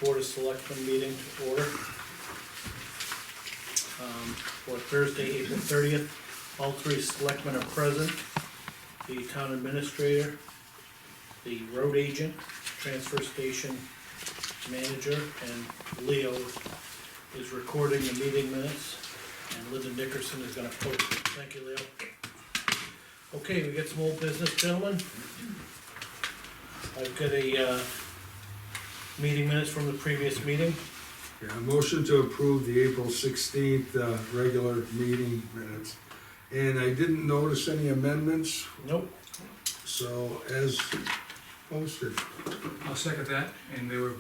Board of Selectmen meeting to order. For Thursday, April 30th, all three selectmen are present. The town administrator, the road agent, transfer station manager, and Leo is recording the meeting minutes, and Linda Nickerson is gonna post it. Thank you, Leo. Okay, we got some old business, gentlemen. I've got a, meeting minutes from the previous meeting. Yeah, motion to approve the April 16th, regular meeting minutes. And I didn't notice any amendments, Nope. so as posted. I'll second that, and they were,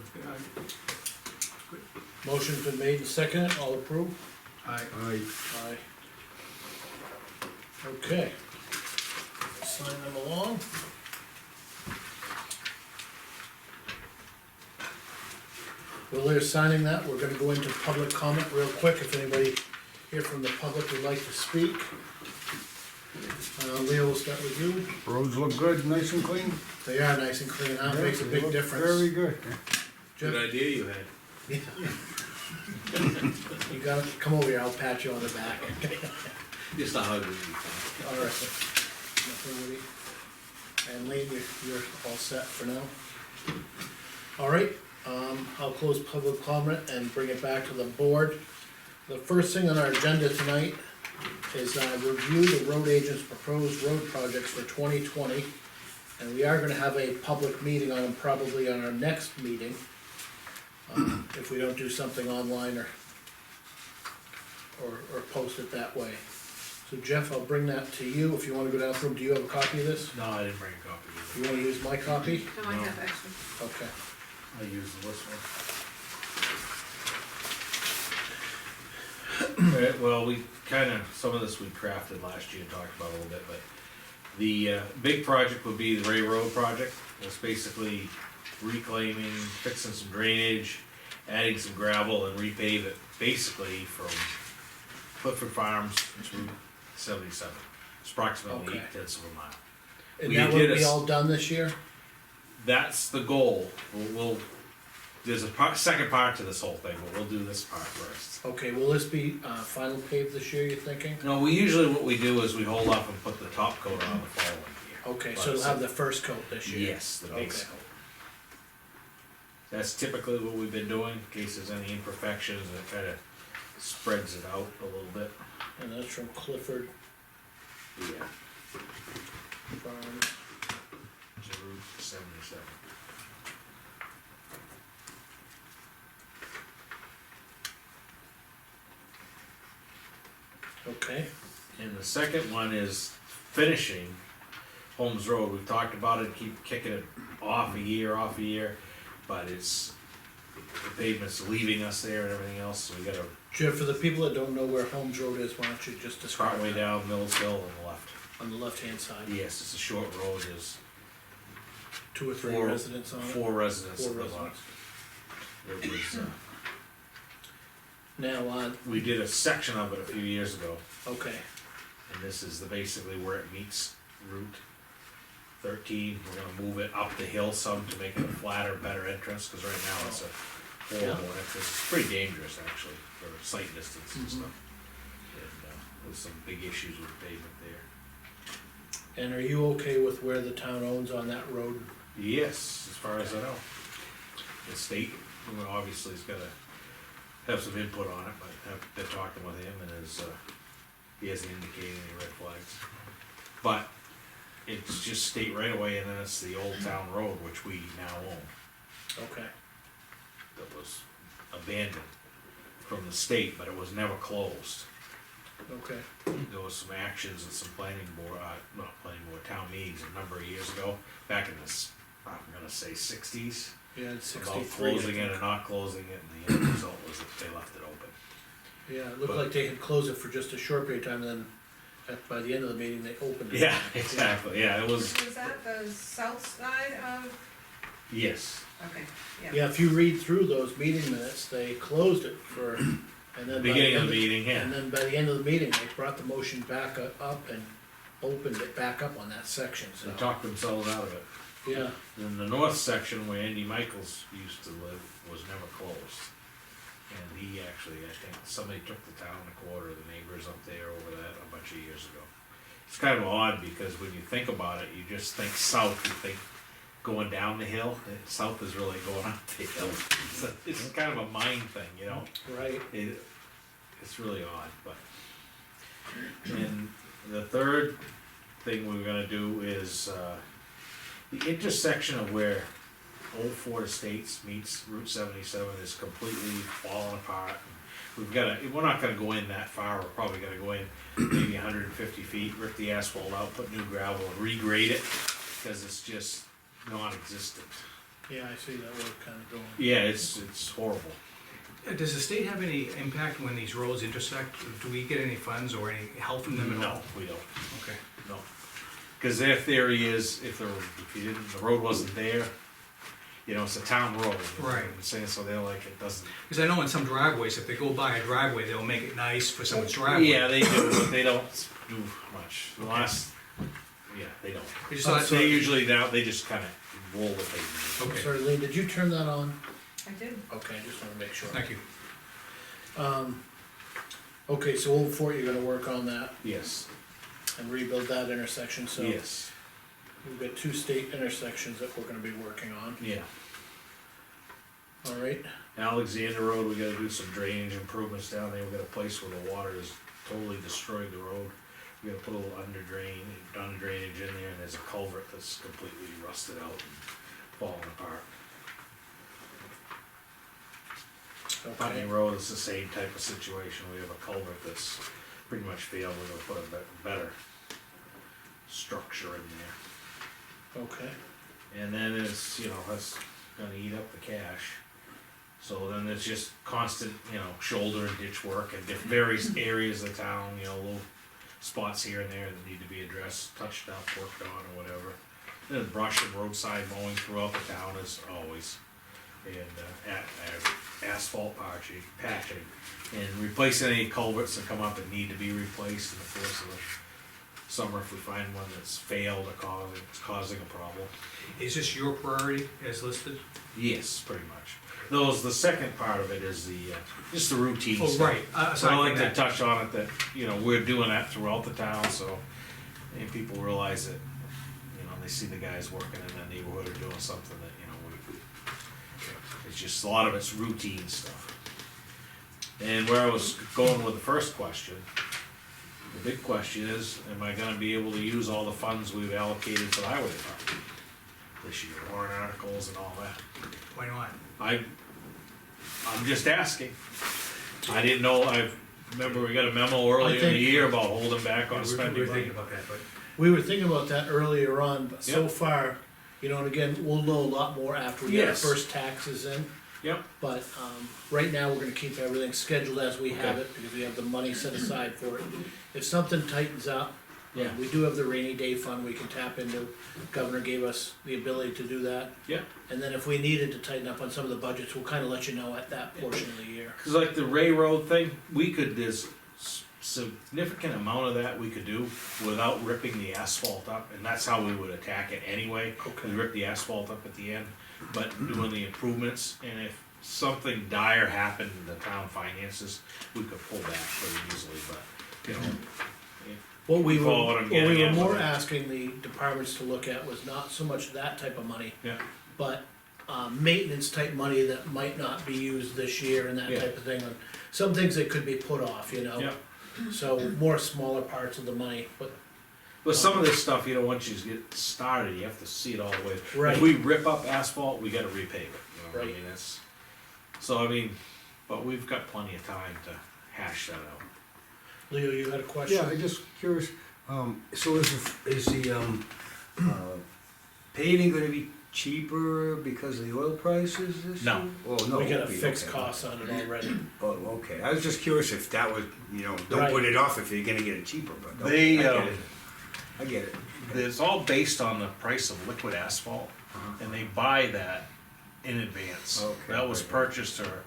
Motion's been made and seconded, all approved? I, Aye. Aye. Okay. Sign them along. While they're signing that, we're gonna go into public comment real quick, if anybody here from the public would like to speak. Leo, we'll start with you. Roads look good, nice and clean. They are nice and clean, huh? Makes a They big look difference. Very good. Jeff, idea you had. you gotta come over here, I'll pat you on the back. Just a hug would be fine. All right. Nothing with you. And Lee, you're all set for now? All right, I'll close public comment and bring it back to the board. The first thing on our agenda tonight is, review the road agent's proposed road projects for 2020. And we are gonna have a public meeting on them probably on our next meeting. If we don't do something online or post it that way. So Jeff, I'll bring that to you, if you wanna go down through them. Do you have a copy of this? No, I didn't bring a copy of You wanna use my copy? No, I have actually. Okay. it. I used this one. Alright, well, we kinda, some of this we crafted last year and talked about a little bit, but the, big project would be the Ray Road project. It's basically reclaiming, fixing some drainage, adding some gravel and repave it, basically from Clifford Farms to 77. It's approximately Okay. 8/10 of a mile. And We that did would be a- all done this year? That's the goal. There's a second part to this whole thing, but we'll do this part first. Okay, will this be, final pave this year, you thinking? No, we usually, what we do is we hold off and put the top coat on the following year. Okay, But so it'll have the first coat this year? Yes, the base Okay. coat. That's typically what we've been doing, in case there's any imperfections, and it kinda spreads it out a little bit. And that's from Clifford Yeah. Farms. To Route 77. Okay, And the second one is finishing Holmes Road. We've talked about it, keep kicking it off a year, but it's, the pavement's leaving us there and everything else, so we gotta Jeff, for the people that don't know where Holmes Road is, why don't you just describe part way that? down Mills Hill on the left. On the left-hand side, Yes, it's a short road, there's 2 or 3 four- residents on it? 4 residents Four that live on residents. it. It was, Now, we did a section of it a few years ago, okay, and this is basically where it meets Route 13. We're gonna move it up the hill some to make it a flatter, better entrance, cause right now it's a horrible entrance. It's pretty dangerous actually, for sight distance and Mhm. stuff. And, there's some big issues with pavement there. and are you okay with where the town owns on that road? Yes, as far as I know. The state, well, obviously, is gonna have some input on it, but I've been talking with him and he hasn't indicated any red flags. But it's just state right away, and then it's the old town road, which we now own, Okay, that was abandoned from the state, but it was never closed. okay, There was some actions and some planning board, not planning board, town meetings a number of years ago, back in the, I'm gonna say 60s. yeah, it's About 63. I closing it think. and not closing it, and the end result was that they left it open. Yeah, it looked but- like they had closed it for just a short period of time, and then by the end of the meeting, they opened it. Yeah, exactly, yeah, it was, Was that the south side of, yes, okay, yeah. Yeah, if you read through those meeting minutes, they closed it for, and then. by beginning of end the meeting, yeah. And then by the end of the meeting, they brought the motion back up and opened it back up on that section, so. They talked themselves out of it. Yeah, Then the north section where Andy Michaels used to live was never closed. And he actually, I think, somebody took the town a quarter of the neighbors up there over that a bunch of years ago. It's kind of odd because when you think about it, you just think south, you think going down the hill, and south is really going up the hill. It's kind of a mind thing, you know? right, It's really odd, but. And the third thing we're gonna do is, the intersection of where Old Fort Estates meets Route 77 is completely falling apart. We're not gonna go in that far, we're probably gonna go in maybe 150 feet, rip the asphalt out, put new gravel, and regrade it, because it's just non-existent. yeah, I see that work kinda going. Yeah, it's horrible. Does the state have any impact when these roads intersect? Do we get any funds or any help from them at all? No, we don't. Okay. No, because their theory is, if the road wasn't there, you know, it's a town road. you know what Right. I'm saying, so they're like, it doesn't. Because I know in some driveways, if they go by a driveway, they'll make it nice for someone's driveway. Yeah, they do, but they don't do much. The last, yeah, they don't. I just thought, They usually, they just kinda roll the pavement. okay, Sorry, Lean, did you turn that on? I did. Okay, I just wanna make sure. thank you. Okay, so Old Fort, you're gonna work on that Yes, and rebuild that intersection, so. yes, We've got two state intersections that we're gonna be working on, yeah. alright? Alexander Road, we gotta do some drainage improvements down there. We got a place where the water has totally destroyed the road. We gotta put a little under drainage in there, and there's a culvert that's completely rusted out and falling apart. Putney Okay, Road is the same type of situation. We have a culvert that's pretty much failed. We're gonna put a better structure in there. okay, And then it's, you know, that's gonna eat up the cash. So then it's just constant, you know, shoulder and ditch work and various areas of town, you know, little spots here and there that need to be addressed, touched up, worked on or whatever. Then brush and roadside mowing throughout the town as always. And asphalt patching, and replacing any culverts that come up and need to be replaced in the course of the summer if we find one that's failed or causing a problem. Is this your priority as listed? Yes, pretty much. The second part of it is just the routine Oh, stuff. right, So aside I from like to that, touch on it that, you know, we're doing that throughout the town, so, and people realize that, you know, they see the guys working in that neighborhood or doing something that, you know, it's just, a lot of it's routine stuff. And where I was going with the first question, the big question is, am I gonna be able to use all the funds we've allocated for the highway department this year, warrant articles and all that? why not? I'm just asking. I didn't know, remember we got a memo earlier in the year about holding back on We're spending thinking money. about that, but we were thinking about that earlier on, but so Yep. far, you know, and again, we'll know a lot more after we get our Yes. first taxes in. Yep, But, right now, we're gonna keep everything scheduled as we have Okay. it, because we have the money set aside for it. If something tightens up, yeah, we do have the rainy day fund we can tap into. Governor gave us the ability to do that. yeah. And then if we needed to tighten up on some of the budgets, we'll kinda let you know at that portion of the year. Cause like the Ray Road thing, there's significant amount of that we could do without ripping the asphalt up, and that's how we would attack it anyway. Okay. We rip the asphalt up at the end, but doing the improvements, and if something dire happened in the town finances, we could pull back pretty easily, but, you know. What we were, Follow what I'm what we getting were at more with it. asking the departments to look at was not so much that type of money, Yeah, but, maintenance type money that might not be used this year and that Yeah. type of thing. Some things that could be put off, you know? yeah. So more smaller parts of the money, but, But some of this stuff, you know, once you get started, you have to see it all the way. Right. If we rip up asphalt, we gotta repave it, you know what I Right. mean, so I mean, but we've got plenty of time to hash that out. Leo, you had a question? Yeah, I just curious, so is the, paving gonna be cheaper because of the oil prices this year? No. Oh, no. We got a it won't be, fixed okay. cost on it already. Oh, okay, I was just curious if that was, don't Right. put it off if you're gonna get it cheaper, but. They, I get it. I get it. It's all based on the price of liquid asphalt, Uh-huh. and they buy that in advance. Okay, That was right. purchased or,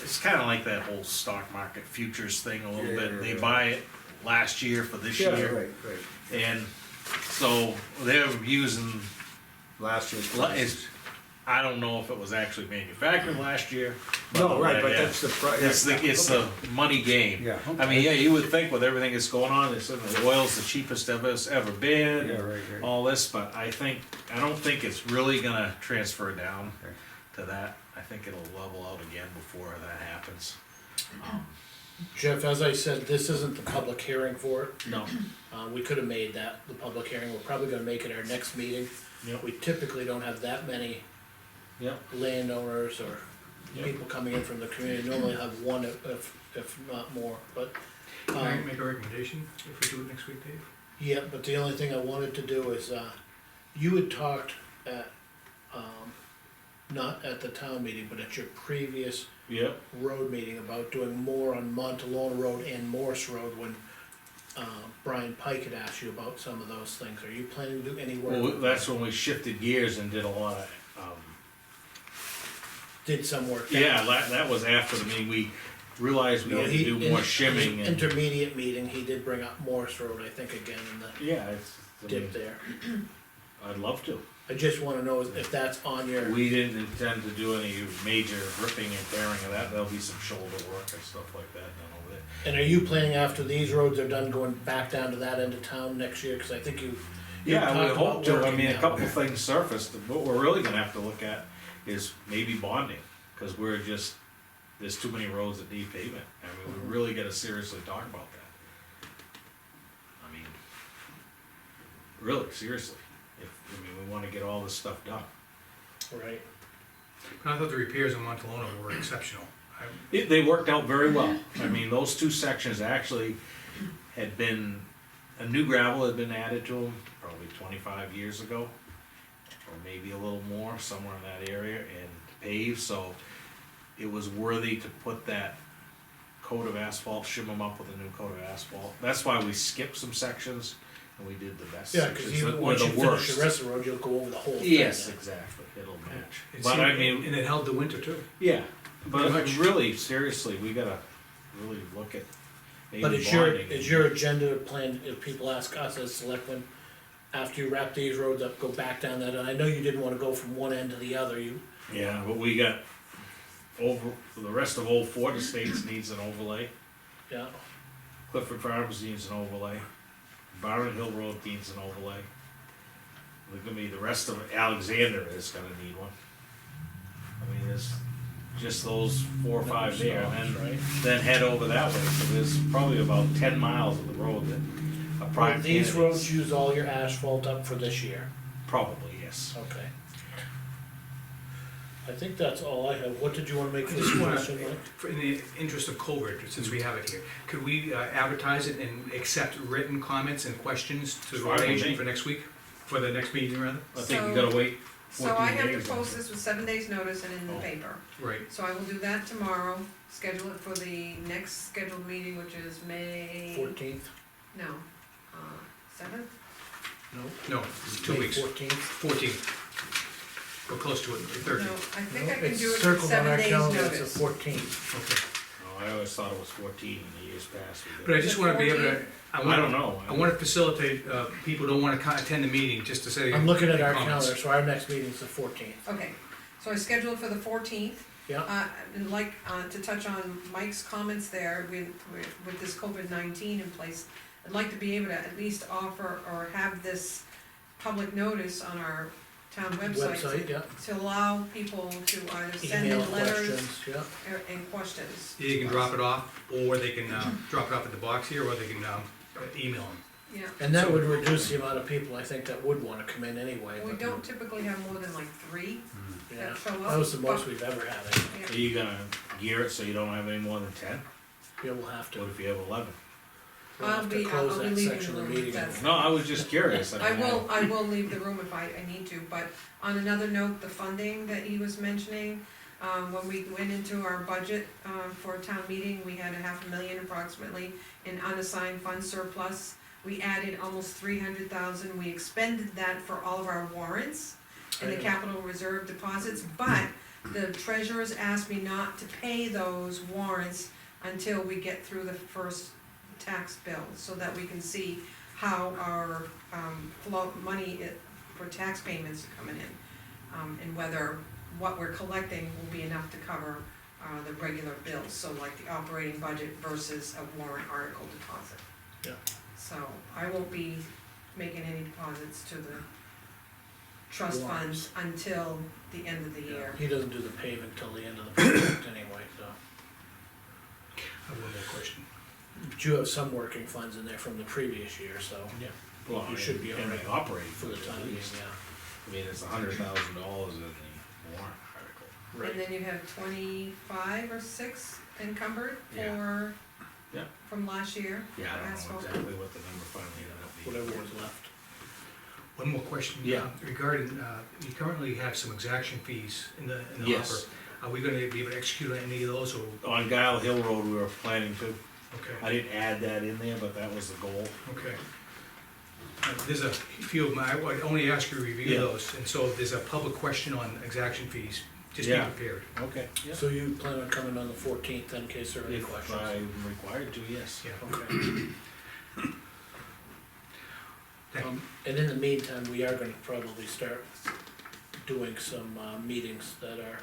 it's kinda like that whole stock market futures thing a little Yeah, bit. yeah, They yeah. buy it last year for this Yeah, year. right. And so they're using last year's Well, prices. I don't know if it was actually manufactured last year. No, right, but yeah. that's the price. It's the money game. Yeah, I mean, yeah, you would think with everything that's going on, it's, the oil's the cheapest ever been. Yeah, right, right. All this, but I don't think it's really gonna transfer down Okay. to that. I think it'll level out again before that happens. Jeff, as I said, this isn't the public hearing for it. No, We could have made that the public hearing, we're probably gonna make it our next meeting. Yep. We typically don't have that many yep, landowners or Yep. people coming in from the community, normally have one if not more, but. Can I make a recommendation if we do it next week, Dave? Yeah, but the only thing I wanted to do is, you had talked at, not at the town meeting, but at your previous yep. road meeting about doing more on Montalona Road and Morse Road when, Brian Pike had asked you about some of those things. Are you planning to do any work? Well, that's when we shifted gears and did a lot of, Did some work. down. yeah, that was after the meeting, we realized we No, had to he- do in more his shimming and. Intermediate meeting, he did bring up Morse Road, I think, again, in the Yeah, it's, I dip mean, there. I'd love to. I just wanna know if that's on your, We didn't intend to do any major ripping and tearing of that, there'll be some shoulder work and stuff like that done over there. and are you planning after these roads are done, going back down to that end of town next year? Cause I think you Yeah, talked we about hope to, I working mean, a that couple way. of things surfaced, what we're really gonna have to look at is maybe bonding, cause there's too many roads that need pavement, I mean, we really gotta seriously talk about that. I mean, really, seriously, we wanna get all this stuff done. Right, I thought the repairs in Montalona were exceptional. They worked out very well. I mean, those two sections actually had been, a new gravel had been added to them probably 25 years ago, or maybe a little more, somewhere in that area, and paved, so it was worthy to put that coat of asphalt, shim them up with a new coat of asphalt. That's why we skipped some sections, and we did the best yeah, sections cause you, that were once you the finish worst. the rest of the road, you'll go over the whole thing. Yes, then. exactly, it'll match. It But seemed- I mean, And it held the winter too. yeah, but Pretty much. really, seriously, we gotta really look at maybe But bonding. is your agenda plan, if people ask us as selectmen, after you wrap these roads up, go back down that, and I know you didn't wanna go from one end to the other, Yeah, but we got the rest of Old Ford Estates needs an overlay, yeah, Clifford Farms needs an overlay, Barron Hill Road needs an overlay. There's gonna be, the rest of Alexander is gonna need one. I mean, there's just those 4 or 5 there, and right? then head over that way, so there's probably about 10 miles of the road that are Will prime these candidates. roads use all your asphalt up for this year? Probably, yes. Okay. I think that's all I have, what did you wanna make I for just wanna, suggestion, Mike? in the interest of COVID, since we have it here, could we advertise it and accept written comments and questions to Fine our with agent me. for next week? For the next meeting, rather? I think you So- gotta wait So 14 I have days. to post this with 7 days' notice and in the Oh. paper. Right. So I will do that tomorrow, schedule it for the next scheduled meeting, which is May, 14th? no, 7th? No? No, it's 2 May weeks. 14th? 14th. We're close to it, the No, 30th. I think No, I can it's do it with circled on 7 our days' calendar, it's the notice. 14th. Okay. Oh, I always thought it was 14 in the years past. we did. But I just wanna be able to, I wanna- don't know. I wanna facilitate, people don't wanna attend the meeting, just to say. I'm looking at our comments. calendar, so our next meeting's the 14th, Okay, so I scheduled for the 14th. yeah? And like, to touch on Mike's comments there, with this COVID-19 in place, I'd like to be able to at least offer or have this public notice on our town Website, yeah, to allow people to either send email in letters questions, yeah. and questions. Either you can drop it off, or they can, drop it off at the box here, or they can, email them. Yeah, And that would reduce the amount of people, I think, that would wanna come in anyway, we but, don't typically have more than like 3 yeah. that show up. That was the most but- we've ever had, I think. Are yeah. you gonna gear it so you don't have any more than 10? Yeah, we'll have What to, if you have 11? we'll have to I'll close be that leaving section the of the room, meeting. that's- No, I was just curious. I mean, will leave the room if I need to, but on another note, the funding that he was mentioning, when we went into our budget, for a town meeting, we had $500,000 approximately in unassigned fund surplus. We added almost 300,000, we expended that for all of our warrants and the Right. capital reserve deposits, but the treasurers asked me not to pay those warrants until we get through the first tax bill, so that we can see how our, flow, money for tax payments coming in. And whether what we're collecting will be enough to cover, the regular bills, so like the operating budget versus a warrant article deposit. Yeah. So I won't be making any deposits to the trust Warrants. funds until the end of the year. He doesn't do the paving till the end of the project anyway, so. I have one more question. But you have some working funds in there from the previous year, so. Yeah. Well, You should be in the alright operating for the budget, time at being, least. yeah. I mean, it's $100,000 in the warrant article. Right. And then you have 25 or 6 encumbered Yeah. for, Yeah. from last year. Yeah, I don't know Asphalt. exactly what the number finally ended up being. Whatever was left. One more question. Yeah. Regarding, you currently have some exaction fees in the hopper. Yes. Are we gonna be able to execute on any of those, or, On Guile Hill Road, we were planning to, okay, I didn't add that in there, but that was the goal. okay. There's a few of my, I would only ask you to review Yeah. those, and so if there's a public question on exaction fees, just be Yeah. prepared. Okay, yeah. So you plan on coming on the 14th in case there are any If questions? I'm required to, yes. Yeah. Okay. Thank you. And in the meantime, we are gonna probably start doing some, meetings that are,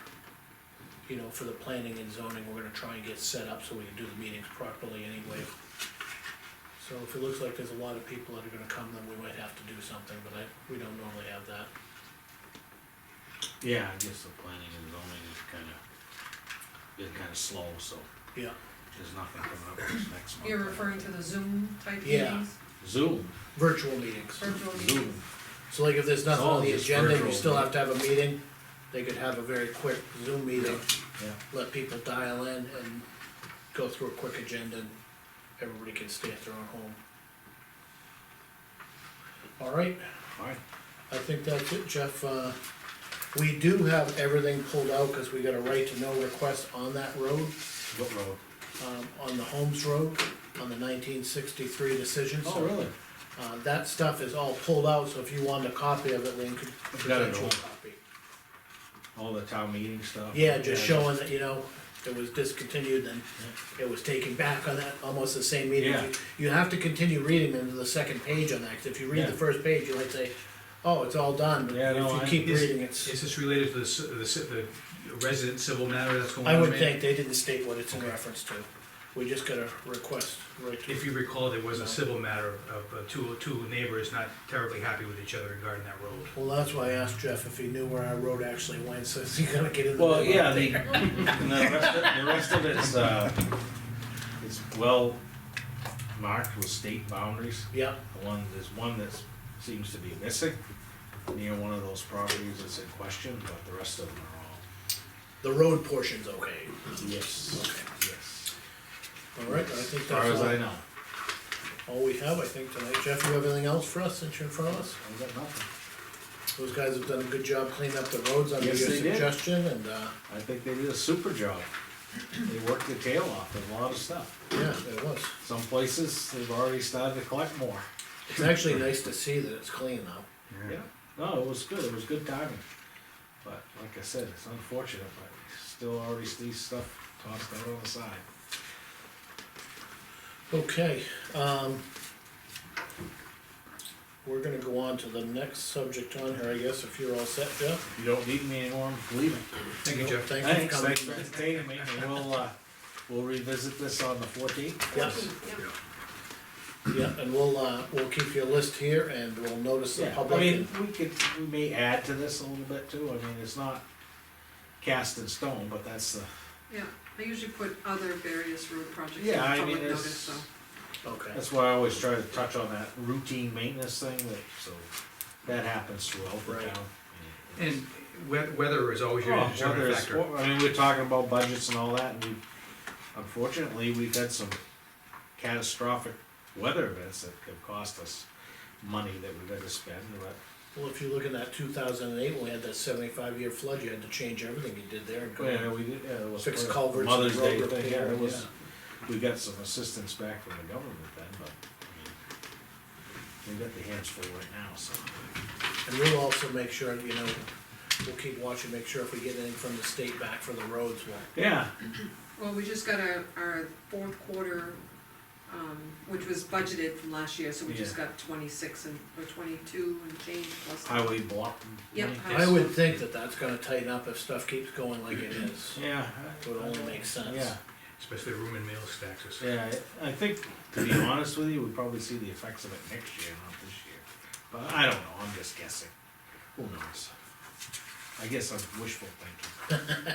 you know, for the planning and zoning, we're gonna try and get set up so we can do the meetings properly anyway. So if it looks like there's a lot of people that are gonna come, then we might have to do something, but we don't normally have that. Yeah, I guess the planning and zoning is been kinda slow, so Yeah. there's nothing coming up this next month. You're referring to the Zoom type Yeah. meetings? Zoom, Virtual meetings. Virtual meetings? Zoom, So like if there's nothing It's all on the just agenda, you virtual, still yeah. have to have a meeting, they could have a very quick Zoom meeting, yeah. let people dial in and go through a quick agenda and everybody can stay at their own home. All right, Alright, I think that's it, Jeff. We do have everything pulled out, cause we got a right to know request on that road, what road? on the Holmes Road, on the 1963 decision. Oh, So, really? that stuff is all pulled out, so if you wanted a copy of it, Lean could I've got it present you a all. copy. All the town meeting stuff? Yeah, just showing that, you know, it was discontinued and it was taken back on that, almost the same meeting. Yeah. You have to continue reading them to the second page on that, 'cause if you read Yeah. the first page, you might say, oh, it's all done, but Yeah, no, if I- you keep Is- reading, it's, Is this related to the resident civil matter that's going on? I would man? think they didn't state what it's in Okay. reference to. We just got a request, right to. If you recall, there was a civil matter of two neighbors not terribly happy with each other regarding that road. Well, that's why I asked Jeff if he knew where our road actually went, so he's gonna get in the. Well, middle yeah, of the, there. and the rest of it's well marked with state boundaries. Yeah, There's one that seems to be missing near one of those properties that's in question, but the rest of them are all, the road portion's okay. yes, Okay. yes. All right, I think As far as I that's know. all we have, I think, tonight. Jeff, you have anything else for us since you're in front of us? I got nothing. Those guys have done a good job cleaning up the roads under your Yes, they did. suggestion, and, I think they did a super job. They worked their tail off with a lot of stuff. yeah, it was. Some places, they've already started to collect more. It's actually nice to see that it's clean now. Yeah, no, it was good timing. But like I said, it's unfortunate, but still already see stuff tossed out on the side. Okay, we're gonna go on to the next subject on here, I guess, if you're all set, Jeff. If you don't need me anymore, I'm leaving. Thank you, Jeff. Thank you for Thanks, coming. thanks for entertaining me, and we'll revisit this on the 14th. Yes, Yep. yeah, and we'll keep you a list here, and we'll notice the Yeah, I public. mean, we may add to this a little bit too, I mean, it's not cast in stone, but that's the, Yeah, I usually put other various road projects in Yeah, I public mean, notice, it's- so. Okay, that's why I always try to touch on that routine maintenance thing, so that happens throughout the Right. town. And weather is always your Oh, determining whether it's- factor. I mean, we're talking about budgets and all that, and unfortunately, we've had some catastrophic weather events that have cost us money that we've had to spend, but, well, if you look at that 2008, when we had that 75-year flood, you had to change everything you did there and go. yeah, we did, yeah, it was. Fix part of culverts and Mother's road Day thing, yeah, repair, it was, yeah. we got some assistance back from the government then, but, I mean, we got the hands full right now, so. And we'll also make sure, you know, we'll keep watching, make sure if we get anything from the state back for the roads, we'll. Yeah, Well, we just got our fourth quarter which was budgeted from last year, so we just Yeah. got 26 or 22 and change plus. Highway block. Yep. I would think that that's gonna tighten up if stuff keeps going like it is. Yeah. It would only make sense. Yeah, Especially room and mail stacks or something. yeah, I think, to be honest with you, we'll probably see the effects of it next year, not this year. But I don't know, I'm just guessing. Who knows? I guess I'm wishful thinking.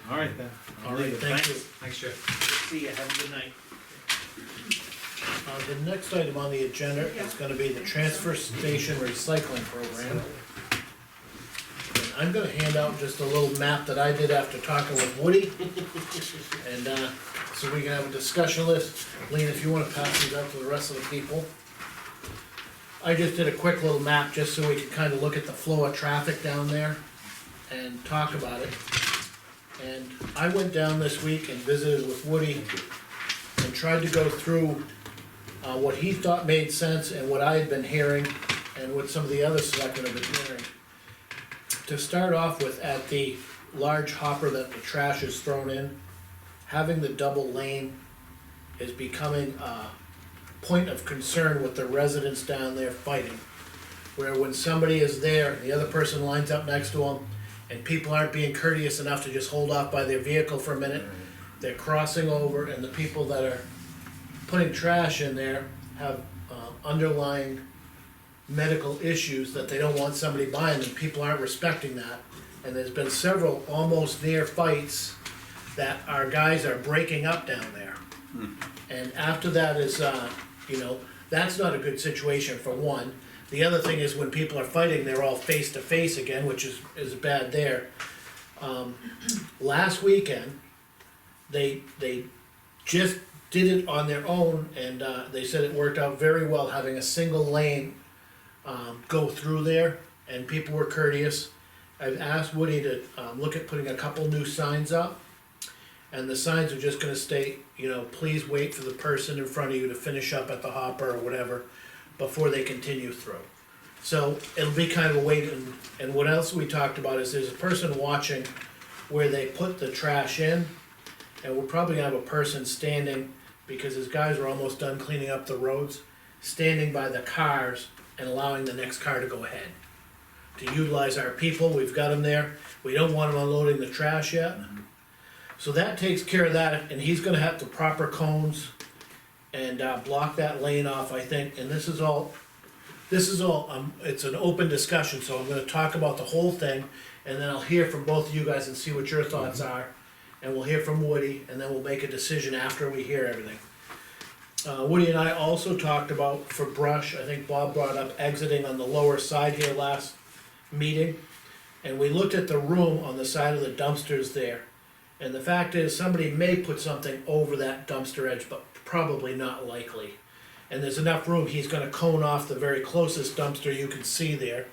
All right then. I'll All leave right, it. thank you. Thanks, Jeff. See you, have a good night. The next item on the agenda is gonna be the transfer station recycling program. And I'm gonna hand out just a little map that I did after talking with Woody. And, so we can have a discussion list. Lean, if you wanna pass these out to the rest of the people. I just did a quick little map just so we could kinda look at the flow of traffic down there and talk about it. And I went down this week and visited with Woody and tried to go through what he thought made sense and what I had been hearing and what some of the other selectmen have been hearing. To start off with, at the large hopper that the trash is thrown in, having the double lane is becoming a point of concern with the residents down there fighting. Where when somebody is there, the other person lines up next to them, and people aren't being courteous enough to just hold off by their vehicle for a minute, they're crossing over, and the people that are putting trash in there have underlying medical issues that they don't want somebody buying, and people aren't respecting that. And there's been several almost near fights that our guys are breaking up down there. And after that is, that's not a good situation for one. The other thing is when people are fighting, they're all face to face again, which is bad there. Last weekend, they just did it on their own, and they said it worked out very well, having a single lane go through there, and people were courteous. I've asked Woody to look at putting a couple new signs up, and the signs are just gonna state, please wait for the person in front of you to finish up at the hopper or whatever before they continue through. So it'll be kind of a wait, and what else we talked about is there's a person watching where they put the trash in, and we're probably gonna have a person standing, because his guys are almost done cleaning up the roads, standing by the cars and allowing the next car to go ahead. To utilize our people, we've got them there, we don't want them unloading the trash yet. So that takes care of that, and he's gonna have the proper cones and block that lane off, I think, and this is all, it's an open discussion, so I'm gonna talk about the whole thing, and then I'll hear from both of you guys and see what your thoughts are, and we'll hear from Woody, and then we'll make a decision after we hear everything. Woody and I also talked about, for brush, I think Bob brought up exiting on the lower side here last meeting, and we looked at the room on the side of the dumpsters there, and the fact is, somebody may put something over that dumpster edge, but probably not likely. And there's enough room, he's gonna cone off the very closest dumpster you can see there,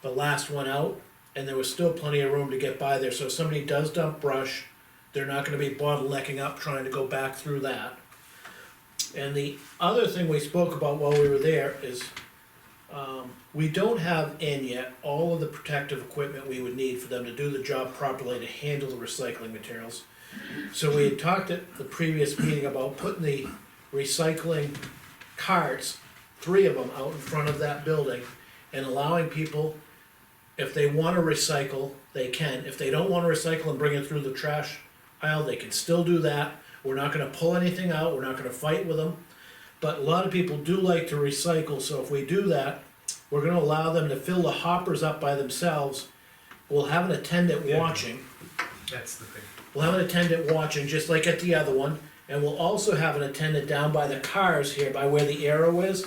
the last one out, and there was still plenty of room to get by there, so if somebody does dump brush, they're not gonna be bottlenecking up trying to go back through that. And the other thing we spoke about while we were there is, we don't have in yet all of the protective equipment we would need for them to do the job properly to handle the recycling materials. So we had talked at the previous meeting about putting the recycling carts, 3 of them, out in front of that building, and allowing people, if they wanna recycle, they can. If they don't wanna recycle and bring it through the trash aisle, they can still do that. We're not gonna pull anything out, we're not gonna fight with them. But a lot of people do like to recycle, so if we do that, we're gonna allow them to fill the hoppers up by themselves. We'll have an attendant Yeah. watching. That's the thing. We'll have an attendant watching, just like at the other one, and we'll also have an attendant down by the cars here, by where the arrow is,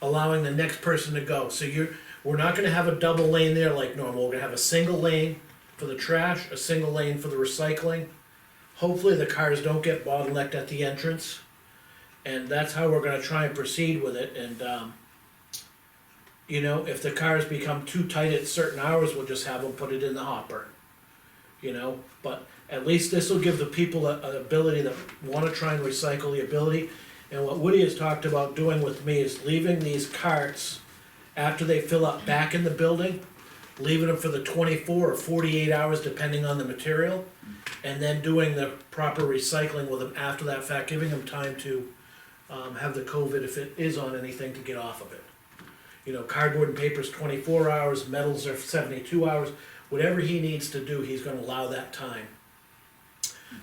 allowing the next person to go. So we're not gonna have a double lane there like normal, we're gonna have a single lane for the trash, a single lane for the recycling. Hopefully the cars don't get bottlenecked at the entrance, and that's how we're gonna try and proceed with it, and, if the cars become too tight at certain hours, we'll just have them put it in the hopper. But at least this will give the people an ability that wanna try and recycle the ability. And what Woody has talked about doing with me is leaving these carts, after they fill up back in the building, leaving them for the 24 or 48 hours depending on the material, and then doing the proper recycling with them after that fact, giving them time to, have the COVID, if it is on anything, to get off of it. You know, cardboard and paper's 24 hours, metals are 72 hours, whatever he needs to do, he's gonna allow that time.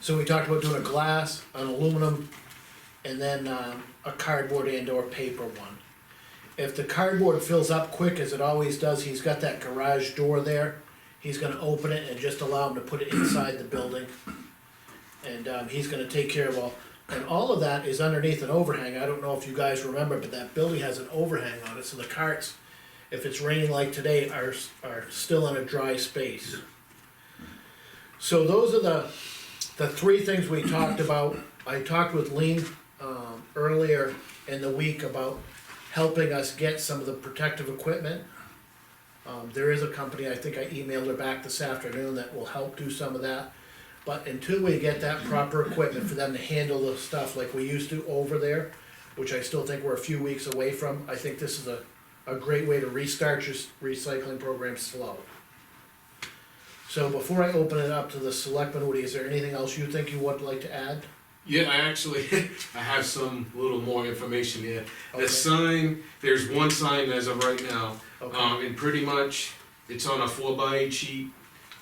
So we talked about doing a glass, an aluminum, and then, a cardboard and or paper one. If the cardboard fills up quick, as it always does, he's got that garage door there, he's gonna open it and just allow him to put it inside the building. And, he's gonna take care of and all of that is underneath an overhang. I don't know if you guys remember, but that building has an overhang on it, so the carts, if it's raining like today, are still in a dry space. So those are the three things we talked about. I talked with Lean, earlier in the week about helping us get some of the protective equipment. There is a company, I think I emailed her back this afternoon, that will help do some of that. But until we get that proper equipment for them to handle the stuff like we used to over there, which I still think we're a few weeks away from, I think this is a great way to restart your recycling program slow. So before I open it up to the selectmen, Woody, is there anything else you think you would like to add? Yeah, I actually, I have some little more information here. Okay. The sign, there's one sign as of right now, Okay, and pretty much, it's on a 4x8 sheet.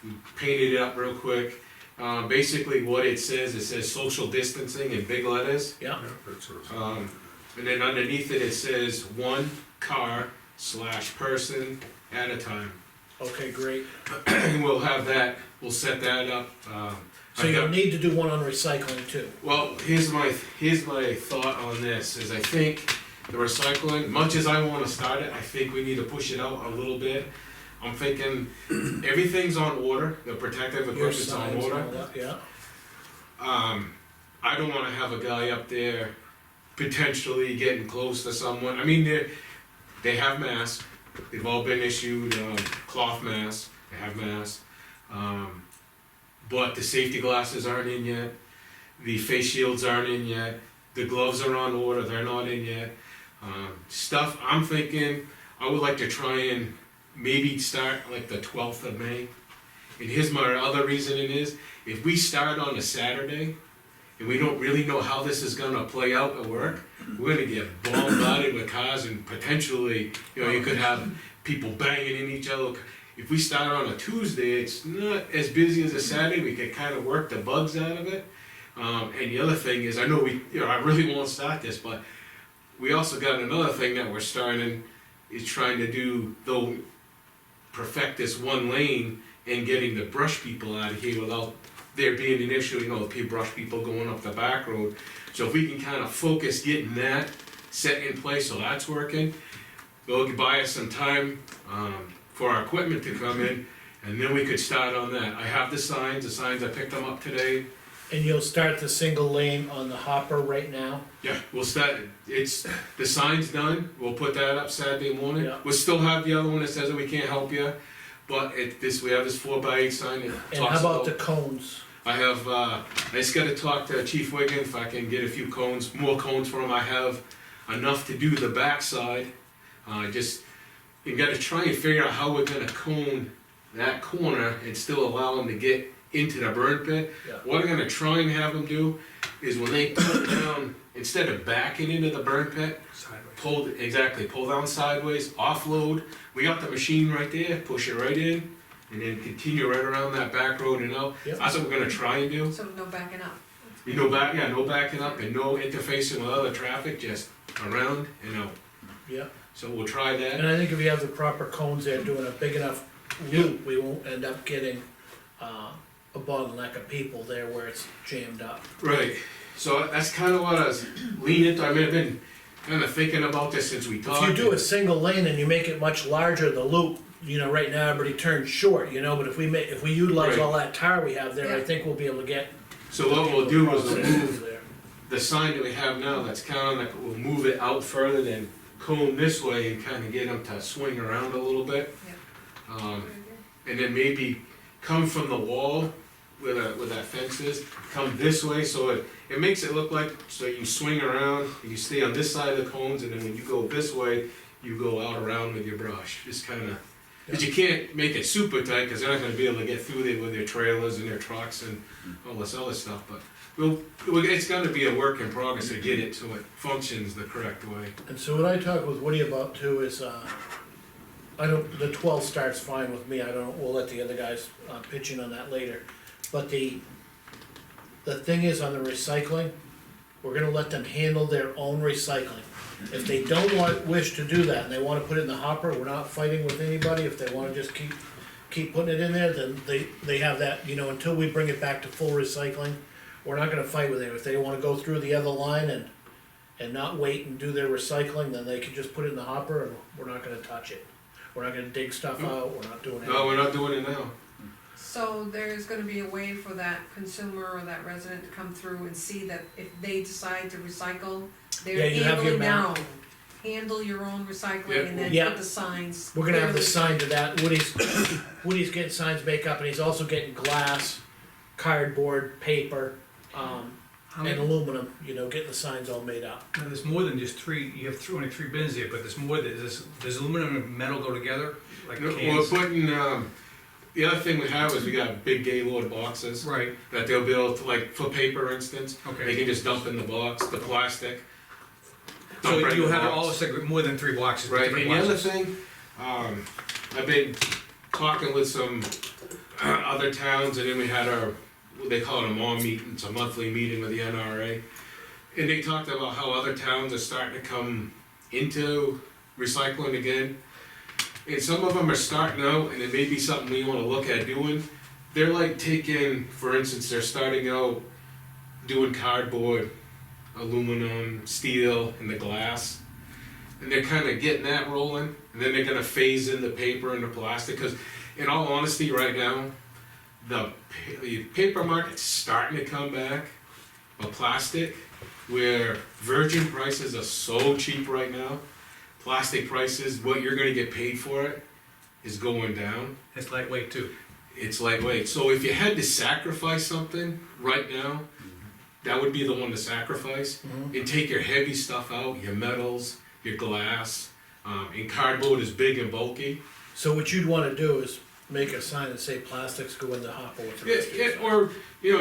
We painted it up real quick. Basically what it says social distancing in big letters. yeah, Yeah, that's what it's- And then underneath it, it says 1 car/person at a time. okay, great. And we'll have that, we'll set that up. So you'll need to do one on recycling too. Well, here's my thought on this, is I think the recycling, much as I wanna start it, I think we need to push it out a little bit. I'm thinking, everything's on order, the protective Your equipment's on signs and order. all that, yeah, I don't wanna have a guy up there potentially getting close to someone. I mean, they have masks, they've all been issued, cloth masks, they have masks. But the safety glasses aren't in yet, the face shields aren't in yet, the gloves are on order, they're not in yet. Stuff, I'm thinking, I would like to try and maybe start like the 12th of May. And here's my other reasoning is, if we start on a Saturday, and we don't really know how this is gonna play out at work, we're gonna get bombarded with cars and potentially, you could have people banging in each other. If we start on a Tuesday, it's not as busy as a Saturday, we can kind of work the bugs out of it. And the other thing is, I know I really won't start this, but we also got another thing that we're starting, is trying to do, though, perfect this one lane and getting the brush people out of here without there being an issue, the brush people going up the back road. So if we can kind of focus getting that set in place, so that's working, they'll buy us some time, for our equipment to come in, and then we could start on that. I have the signs, I picked them up today. and you'll start the single lane on the hopper right now? Yeah, we'll start, the sign's done, we'll put that up Saturday morning. Yeah. We'll still have the other one that says that we can't help you, but we have this 4x8 sign that And talks how about about. the cones? I have, I just gotta talk to Chief Wiggin if I can get a few cones, more cones for him. I have enough to do the backside. You gotta try and figure out how we're gonna cone that corner and still allow them to get into the burn pit. Yeah. What I'm gonna try and have them do is when they put down, instead of backing into the burn pit, Sideways. pull down sideways, offload. We got the machine right there, push it right in, and then continue right around that back road and out. Yep. That's what we're gonna try and do. So no backing up. No backing up and no interfacing with other traffic, just around and out. Yeah, So we'll try that. and I think if you have the proper cones there doing a big enough loop, we won't end up getting, a bottleneck of people there where it's jammed up. Right, so that's kinda what I was leaning, I've been kinda thinking about this since we talked. If you do a single lane and you make it much larger, the loop, right now everybody turns short, but if we utilize Right. all that tar we have there, I Yeah. think we'll be able to get. So what we'll do is we'll move there. the sign that we have now, that's kinda like, we'll move it out further than cone this way and kinda get them to swing around a little bit. And then maybe come from the wall where that fence is, come this way, so it makes it look like, so you swing around, you stay on this side of the cones, and then when you go this way, you go out around with your brush, just kinda Cause you can't make it super tight, cause they're not gonna be able to get through there with their trailers and their trucks and all this other stuff, but it's gonna be a work in progress to get it so it functions the correct way. And so what I talked with Woody about too is, the 12 starts fine with me, we'll let the other guys, pitch in on that later. But the thing is on the recycling, we're gonna let them handle their own recycling. If they don't wish to do that, and they wanna put it in the hopper, we're not fighting with anybody, if they wanna just keep putting it in there, then they have that, until we bring it back to full recycling, we're not gonna fight with them. If they wanna go through the other line and not wait and do their recycling, then they can just put it in the hopper, and we're not gonna touch it. We're not gonna dig stuff out, we're not doing anything. No, we're not doing it now. So there's gonna be a way for that consumer or that resident to come through and see that if they decide to recycle, Yeah, they're you have your able to map. now handle your own recycling Yeah. and then Yeah. put the signs. We're gonna have the clearly. sign to that, Woody's getting signs make up, and he's also getting glass, cardboard, paper, How and many, aluminum, getting the signs all made up. now, there's more than just three, you have only three bins here, but there's more, does aluminum and metal go together? Like We're cans? putting, the other thing we have is we got big Gaylord boxes Right, that they'll be able to, like, for paper instance, they okay. can just dump in the box, the plastic. So dump right in you the have box. all, more than three boxes, Right, different and the other boxes. thing, I've been talking with some other towns, and then we had what they call it a mom meeting, it's a monthly meeting with the NRA. And they talked about how other towns are starting to come into recycling again. And some of them are starting out, and it may be something we wanna look at doing. They're like taking, for instance, they're starting out doing cardboard, aluminum, steel, and the glass. And they're kinda getting that rolling, and then they're gonna phase in the paper and the plastic, cause in all honesty, right now, the paper market's starting to come back, but plastic, where virgin prices are so cheap right now, plastic prices, what you're gonna get paid for it is going down. It's lightweight too. It's lightweight, so if you had to sacrifice something right now, that would be the one to sacrifice. Mhm. And take your heavy stuff out, your metals, your glass, and cardboard is big and bulky. So what you'd wanna do is make a sign and say plastics go in the hopper with the rest of your stuff. Or,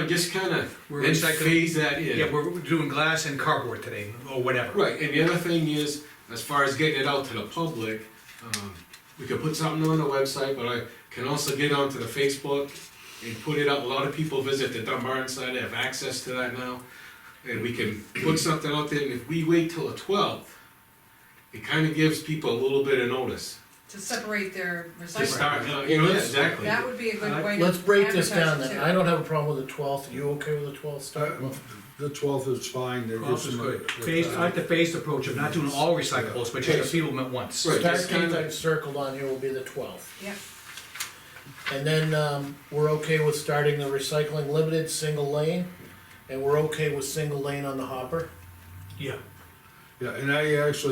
just kinda We're then recycling, phase that in. yeah, we're doing glass and cardboard today, or whatever. Right, and the other thing is, as far as getting it out to the public, we could put something on the website, but I can also get onto the Facebook and put it up. A lot of people visit the Dunbarton site, they have access to that now. And we can put something out there, and if we wait till the 12th, it kinda gives people a little bit of notice. To separate their To recycling. start, exactly. That would be a good way to Let's break this down advertise it then, too. I don't have a problem with the 12th, you okay with the 12th start? The 12th is fine. They Well, give this is some- good. Phased, I like the phased approach of not doing all recyclables, but just a few of them at once. Right. Start just date kinda- I've circled on here will be the 12th. Yep, And then, we're okay with starting the recycling limited, single lane, and we're okay with single lane on the hopper. Yeah, Yeah, and that's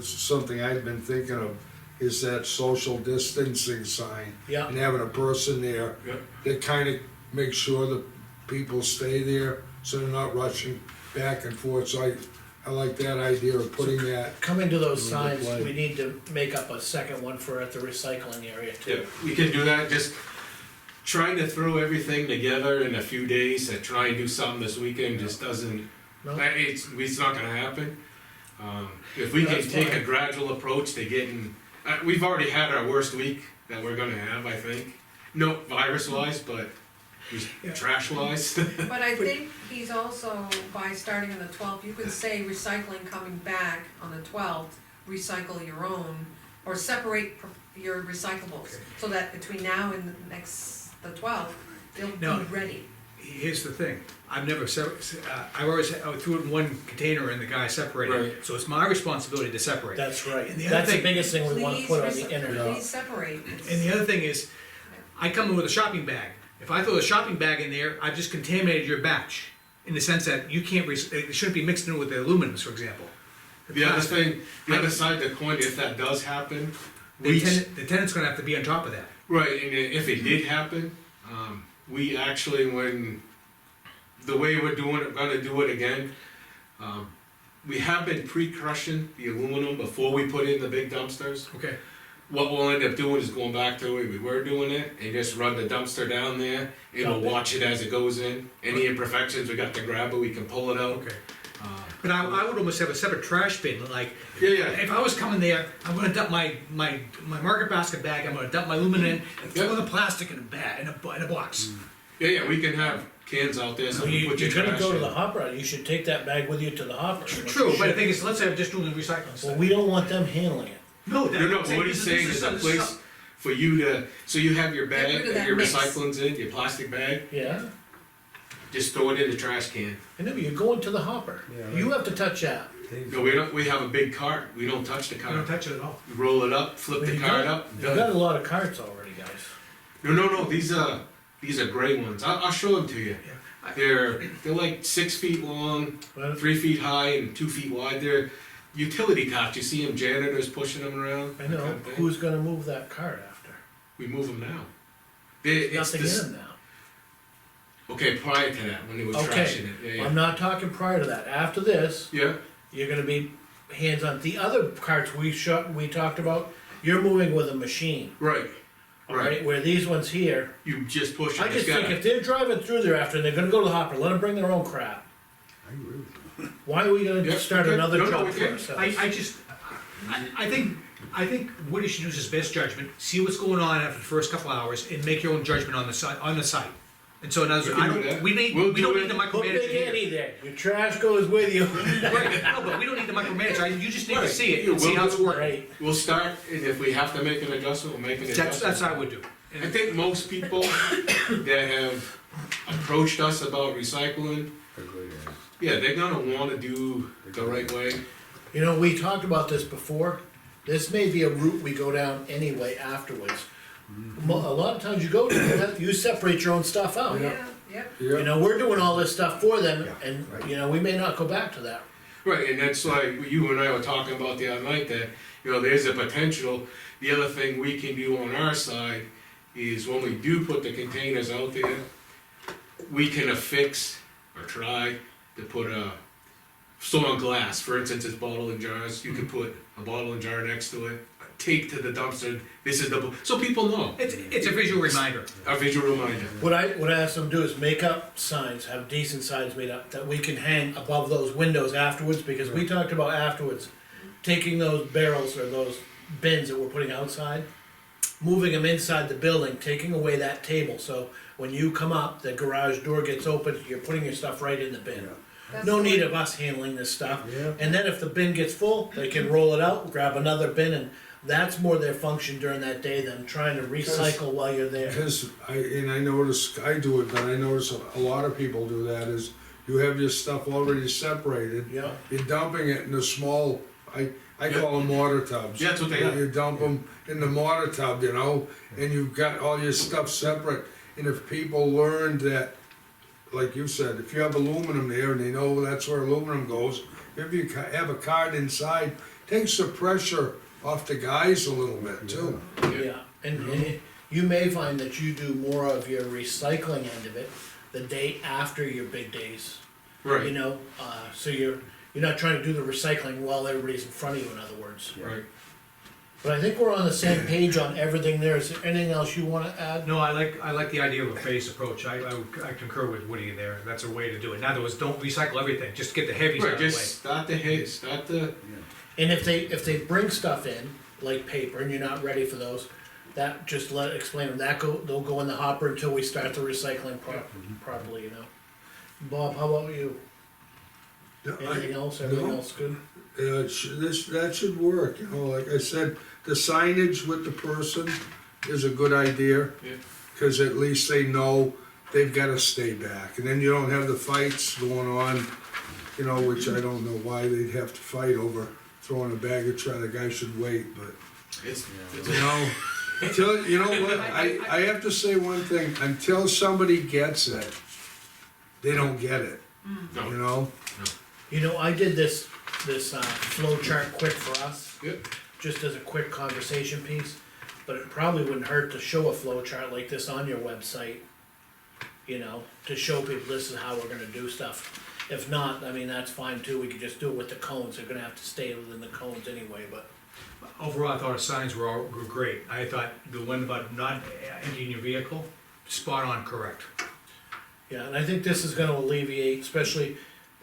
something I've been thinking of, is that social distancing sign. Yeah, And having a person there Yep. that kinda makes sure that people stay there, so they're not rushing back and forth, so I like that idea of putting that. coming to those Little signs, display. we need to make up a second one for at the recycling area Yeah, too. we can do that, just trying to throw everything together in a few days to try and do something this weekend just doesn't, No? it's not gonna happen. If we can That's take a fine. gradual approach to getting, we've already had our worst week that we're gonna have, I think. No virus wise, but trash wise. but I think he's also, by starting on the 12th, you can say recycling coming back on the 12th, recycle your own, or separate your recyclables, so that between now and the 12th, they'll No. be ready. here's the thing, I've never I've always threw it in one container and the guy separated Right. it, so it's my responsibility to separate. That's right, And the other that's the thing- biggest thing we wanna Please, put on the internet. please separate. It's- And the other thing is, I come in with a shopping bag. If I throw a shopping bag in there, I've just contaminated your batch. In the sense that you can't, it shouldn't be mixed in with the aluminums, for example. The other thing, the other side of the coin, if that does happen, The tenant's gonna have to be on top of that. right, and if it did happen, we actually, the way we're doing it, gonna do it again, we have been pre-crushing the aluminum before we put in the big dumpsters. Okay. what we'll end up doing is going back to the way we were doing it, and just run the dumpster down there, and we'll Dump it. watch it as it goes in. Any imperfections, we got the grabber, we can pull it out. Okay. Uh, But I would almost have a separate trash bin, like, Yeah, if I was coming there, I'm gonna dump my market basket bag, I'm gonna dump my aluminum in, and throw Yeah. the plastic in a bag, in a box. yeah, we can have cans out there, so So we put your you're gonna trash go to in. the hopper, you should take that bag with you to the hopper. True, but the thing is, let's say I'm just doing the recycling Well, stuff. we don't want them handling it. No, No, what he's saying is a place for you to, so you have your bag, rid of that that your mix. recycling's in, your plastic bag, Yeah, just throw it in the trash can. and then you're going to the hopper, Yeah, you have to touch that. No, we don't, we have a big cart, we don't touch the I don't cart. touch it at all. We roll it up, flip Well, the you cart got- up, You got done. a lot of carts already, guys. No, these are gray ones, I'll show them to you. Yeah. They're like 6 feet long, Well, 3 feet high and 2 feet wide, they're utility carts, you see them janitors pushing them around. I that know, kind of thing. who's gonna move that cart after? We move them now. It's Nothing in this, them now. okay, prior to that, when they were Okay. trashing it, yeah, I'm not talking prior to that, after this, yeah. you're gonna be hands-on. The other carts we talked about, you're moving with a machine, Right, alright? Where these ones here, you just push I it, just it's think got if they're driving through there after and they're gonna go to the hopper, let them bring their own crap. I agree with you. Why are we Yeah, gonna start okay. another No, job we for can't. ourselves? I think Woody should use his best judgment, see what's going on after the first couple hours, and make your own judgment on the site, And so, in other words, We I can do don't, that. we need, We'll we do don't it. need the Put micromanage Big here. Eddie there, your trash goes with you. Right, no, but we don't need the micromanage, you just need to Right. see it Yeah, and see we'll how it's do- working. Right, We'll start, and if we have to make an adjustment, we'll make an adjustment. That's how I would do. I think most people that have approached us about recycling, Agree, yeah. yeah, they're gonna wanna do the right way. you know, we talked about this before, this may be a route we go down anyway afterwards. A lot of times you go, you separate your own stuff out. Yeah, yep. You know, we're doing all this stuff for them, Yeah, and, right. you know, we may not go back to that. Right, and that's like you and I were talking about the other night, that, you know, there's a potential. The other thing we can do on our side is when we do put the containers out there, we can affix or try to put a, so on glass, for instance, it's bottle and jars, you could put a bottle and jar next to it, tape to the dumpster, this is the, so people know, It's a visual reminder. a visual reminder. What I ask them to do is make up signs, have decent signs made up, that we can hang above those windows afterwards, because we talked about afterwards, taking those barrels or those bins that we're putting outside, moving them inside the building, taking away that table, so when you come up, the garage door gets open, you're putting your stuff right in the bin. That's No the need way- of us handling this stuff, Yeah. and then if the bin gets full, they can roll it out, grab another bin, and that's more their function during that day than trying to recycle while you're there. Because I notice, I do it, but I notice a lot of people do that, is you have your stuff already separated. Yeah, You're dumping it in a small, I call them water tubs. Yeah, that's what they are. You dump them in the water tub, you know, and you've got all your stuff separate. And if people learn that, like you said, if you have aluminum there and they know that's where aluminum goes, if you have a card inside, takes the pressure off the guys a little bit too. yeah, and you may find that you do more of your recycling end of it the day after your big days. You Right, know, so you're not trying to do the recycling while everybody's in front of you, in other words. right. But I think we're on the same page on everything there. Is there anything else you wanna add? No, I like the idea of a phased approach, I concur with Woody there, that's a way to do it. In other words, don't recycle everything, just get the heavies out Right, of the way. just start the hit, start the, And if they bring stuff in, like paper, and you're not ready for those, that, just explain them, they'll go in the hopper until we start the recycling properly, you know? Bob, how about you? Anything else, everything No. else good? That should work, you know, like I said, the signage with the person is a good idea. Yeah. Cause at least they know they've gotta stay back, and then you don't have the fights going on, you know, which I don't know why they'd have to fight over throwing a bag of trash, the guy should wait, but, it's, you know, until, you know what, I have to say one thing, until somebody gets it, they don't get it, no, you know? You know, I did this flow chart quick for us, Yep. just as a quick conversation piece, but it probably wouldn't hurt to show a flow chart like this on your website, you know, to show people this is how we're gonna do stuff. If not, I mean, that's fine too, we could just do it with the cones, they're gonna have to stay within the cones anyway, but Overall, I thought our signs were great. I thought the one about not emptying your vehicle, spot on correct. Yeah, and I think this is gonna alleviate, especially,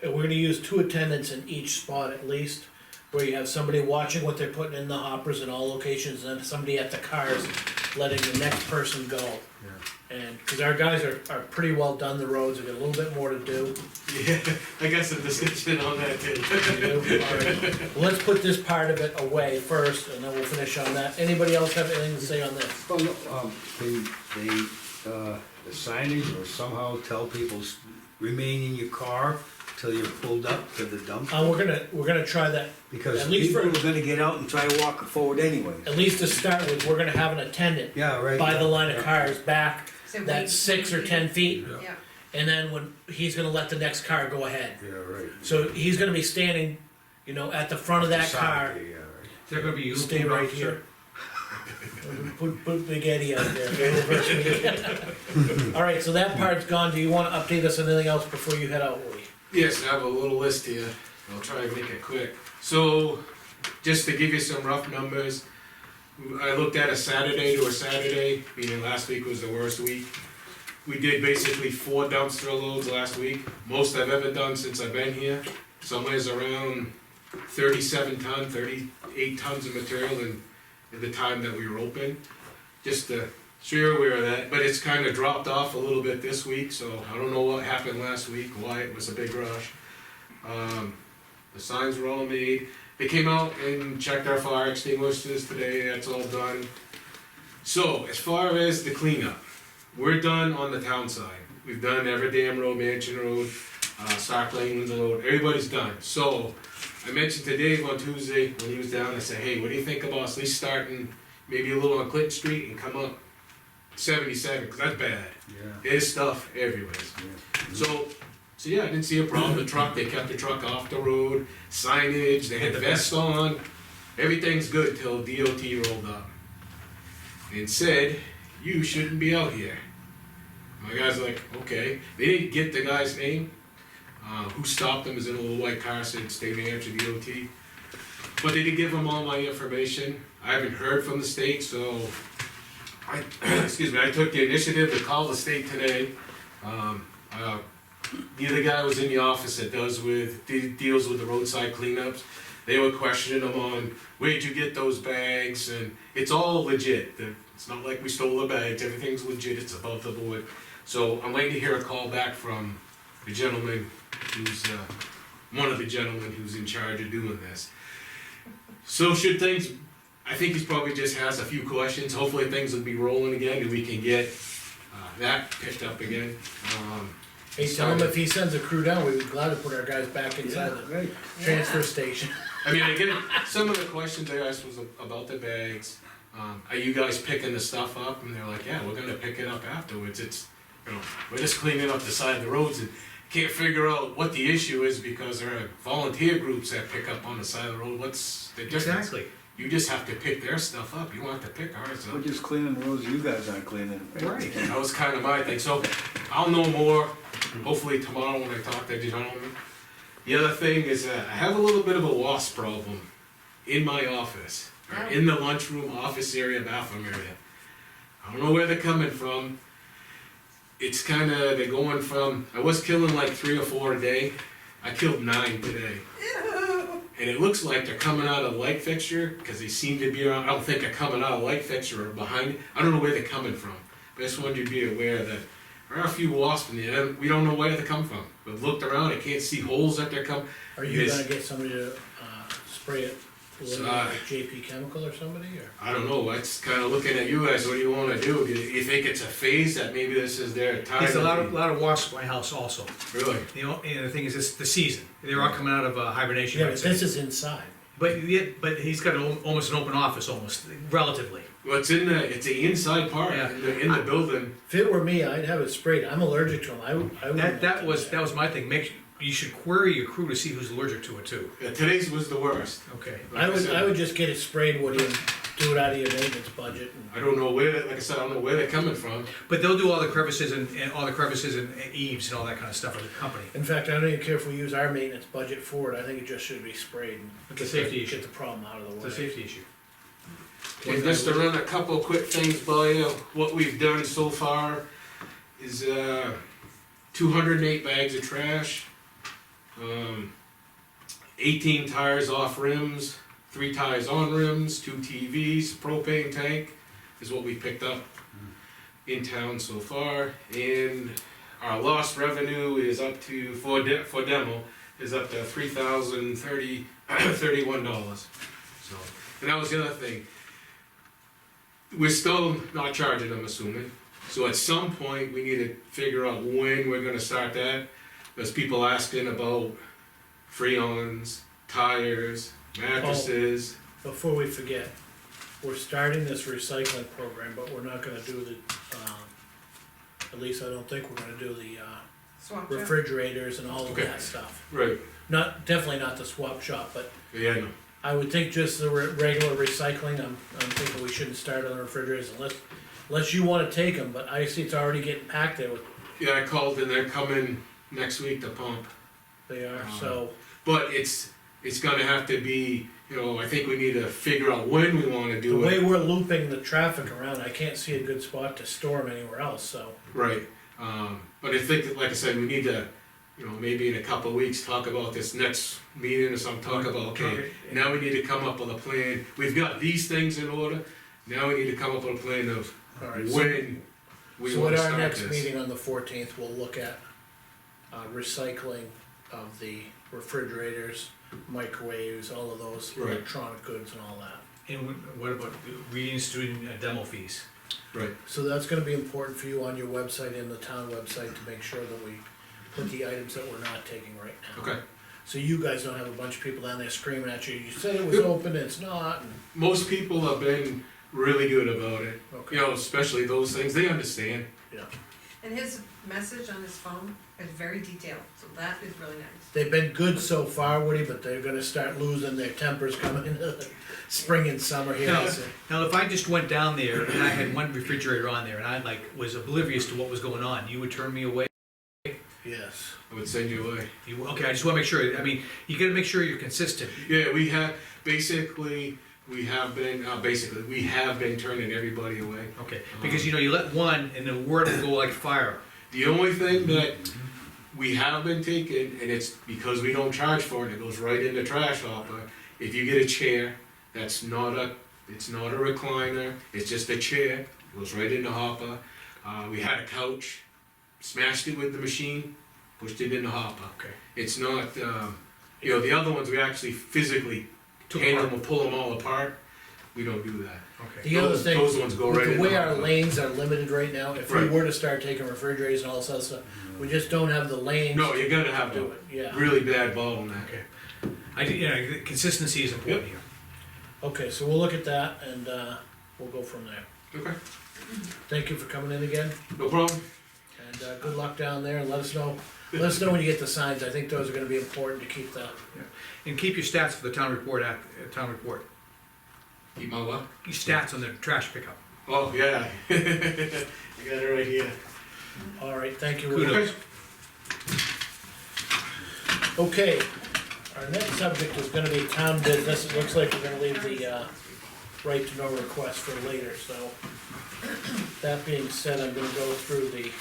we're gonna use 2 attendants in each spot at least, where you have somebody watching what they're putting in the hoppers in all locations, and then somebody at the cars letting the next person go. And, cause our guys are pretty well done the roads, we got a little bit more to do. Yeah, I got some discussion on that too. Alright, well, let's put this part of it away first, and then we'll finish on that. Anybody else have anything to say on this? Well, no, the signage or somehow tell people remain in your car till you're pulled up to the dump. We're gonna try that, Because at least people for- are gonna get out and try to walk forward anyway. at least to start with, we're gonna have an attendant Yeah, right. by the yeah, line of yeah. cars back, So that's 6 or 10 feet, Yeah, and then when, he's gonna let the next car go ahead. Yeah, right. So he's gonna be standing, you know, at the front of that Side, car, yeah, right. Is there gonna be a stay uniform right officer? here. Put Big Eddie out there. Alright, so that part's gone, do you wanna update us on anything else before you head out, Woody? Yes, I have a little list here. I'll try and make it quick. So, just to give you some rough numbers, I looked at a Saturday to a Saturday, meaning last week was the worst week. We did basically 4 dumpster loads last week, most I've ever done since I've been here. Somewhere's around 37 ton, 38 tons of material in the time that we were open. Just to so you're aware of that, but it's kind of dropped off a little bit this week, so I don't know what happened last week, why it was a big rush. The signs were all made. They came out and checked our fire extinguishers today, that's all done. So, as far as the cleanup, we're done on the town side. We've done Everdam Road, Mansion Road, Stark Lane, Windsor Road, everybody's done. So, I mentioned to Dave on Tuesday when he was down, I said, hey, what do you think about us at least starting maybe a little on Clinton Street and come up 77, cause that's bad. Yeah, There's stuff everywhere. yeah. So yeah, I didn't see a problem. The truck, they kept the truck off the road, signage, they had vests on, everything's good till DOT rolled up and said, you shouldn't be out here. My guy's like, okay. They didn't get the guy's name. Who stopped them is in a little white car, said State New Hampshire DOT. But they did give them all my information. I haven't heard from the state, so excuse me, I took the initiative to call the state today. The other guy was in the office that deals with the roadside cleanups. They were questioning him on, where'd you get those bags? And it's all legit. It's not like we stole the bags, everything's legit, it's above the board. So I'm waiting to hear a call back from the gentleman who's, one of the gentlemen who's in charge of doing this. So should things, I think he probably just has a few questions, hopefully things will be rolling again and we can get that picked up again. Hey, tell him if he sends a crew down, we'd be glad to put our guys back inside the Right. transfer station. I mean, I get some of the questions they asked was about the bags. Are you guys picking the stuff up? And they're like, yeah, we're gonna pick it up afterwards. It's, you know, we're just cleaning up the side of the roads and can't figure out what the issue is because there are volunteer groups that pick up on the side of the road. What's the difference? Exactly. You just have to pick their stuff up. You don't have to pick ours We're up. just cleaning the roads you guys aren't cleaning. Right. That was kind of my thing. So I'll know more hopefully tomorrow when I talk to the gentleman. The other thing is that I have a little bit of a wasp problem in my office, or in the lunchroom, office area, bathroom area. I don't know where they're coming from. It's kind of, they're going from, I was killing like 3 or 4 a day. I killed 9 today. And it looks like they're coming out of the light fixture, because they seem to be around, I don't think they're coming out of the light fixture or behind, I don't know where they're coming from. But I just wanted you to be aware that there are a few wasps in there, and we don't know where they come from. We've looked around, I can't see holes that they're coming. Are you Yes. gonna get somebody to, spray it with like JP Chemical or somebody, or? I don't know, it's kind of looking at you guys, what do you wanna do? You think it's a phase that maybe this is their time? There's a lot of wasps in my house also. Really? You know, and the thing is, it's the season. They're all coming out of hibernation. Yeah, I'd but say. this is inside. But he's got almost an open office, almost relatively. Well, it's the inside part, Yeah. in the building. If it were me, I'd have it sprayed, I'm allergic to them, I wouldn't. That was my thing. You should query your crew to see who's allergic to it too. Yeah, today's was the worst. Okay. Like I said. would just get it sprayed, Woody, and do it out of your maintenance budget, and I don't know where, like I said, I don't know where they're coming from. But they'll do all the crevices and all the crevices and eaves and all that kind of stuff for the company. in fact, I don't even care if we use our maintenance budget for it, I think it just should be sprayed. And It's a safety issue. Get the problem out of the way. It's a safety issue. And just to run a couple quick things by you, what we've done so far is, 208 bags of trash, 18 tires off rims, 3 tires on rims, 2 TVs, propane tank is what we picked up in town so far. And our lost revenue is up to, for demo, is up to $3,031. So, and that was the other thing. We're still not charging, I'm assuming. So at some point, we need to figure out when we're gonna start that. There's people asking about freons, tires, mattresses. Before we forget, we're starting this recycling program, but we're not gonna do the, at least I don't think we're gonna do the, Swap shop. refrigerators and all of Okay. that stuff. Right, Not, definitely not the swap shop, but yeah, I know. I would think just the regular recycling, I'm thinking we shouldn't start on the refrigerators unless you wanna take them, but I see it's already getting packed there with, Yeah, I called and they're coming next week to pump. they are, so. But it's gonna have to be, you know, I think we need to figure out when we wanna The do way it. we're looping the traffic around, I can't see a good spot to store them anywhere else, so. Right, but I think, that, like I said, we need to, you know, maybe in a couple of weeks, talk about this next meeting or something, talk about, okay, now we need to come up with a plan. We've got these things in order, now we need to come up with a plan of Alright, so, when we so wanna at our start next this. meeting on the 14th, we'll look at, recycling of the refrigerators, microwaves, all of those Right. electronic goods and all that. And what about reinstituting demo fees? Right, So that's gonna be important for you on your website and the town website to make sure that we put the items that we're not taking right now. okay. So you guys don't have a bunch of people down there screaming at you, you said it was Yep. open, it's not, and, Most people have been really good about it, okay, you know, especially those things, they understand. yeah. And his message on his phone is very detailed, so that is really nice. They've been good so far, Woody, but they're gonna start losing their tempers coming into the spring and summer here, Now, so. now, if I just went down there and I had one refrigerator on there and I was oblivious to what was going on, you would turn me away? Yes. I would send you away. Okay, I just wanna make sure, I mean, you gotta make sure you're consistent. Yeah, we have been turning everybody away. Okay, because you know, you let one and the word will go like fire. The only thing that we have been taking, and it's because we don't charge for it, it goes right in the trash hopper. If you get a chair, it's not a recliner, it's just a chair, it goes right in the hopper. We had a couch, smashed it with the machine, pushed it in the hopper. Okay. It's not, you know, the other ones, we actually physically Took handle apart. them, pull them all apart. We don't do that. Okay. The other Those- thing, those ones go with right the in way the our hopper. lanes are limited right now, if we Right. were to start taking refrigerators and all this other stuff, we just don't have the lanes No, to you're gonna have do to, it, yeah. really bad bottleneck. Okay. Consistency is important here. Okay, so we'll look at that and, we'll go from there. Okay, Thank you for coming in again, no problem. and, good luck down there, and let us know when you get the signs, I think those are gonna be important to keep the, And keep your stats for the town report, town report. Keep my what? Your stats on the trash pickup. Oh, yeah. I got it right here. all right, thank you. Woody. Kudos. Okay, our next subject is gonna be town business, it looks like we're gonna leave the, right to know request for later, so. That being said, I'm gonna go through the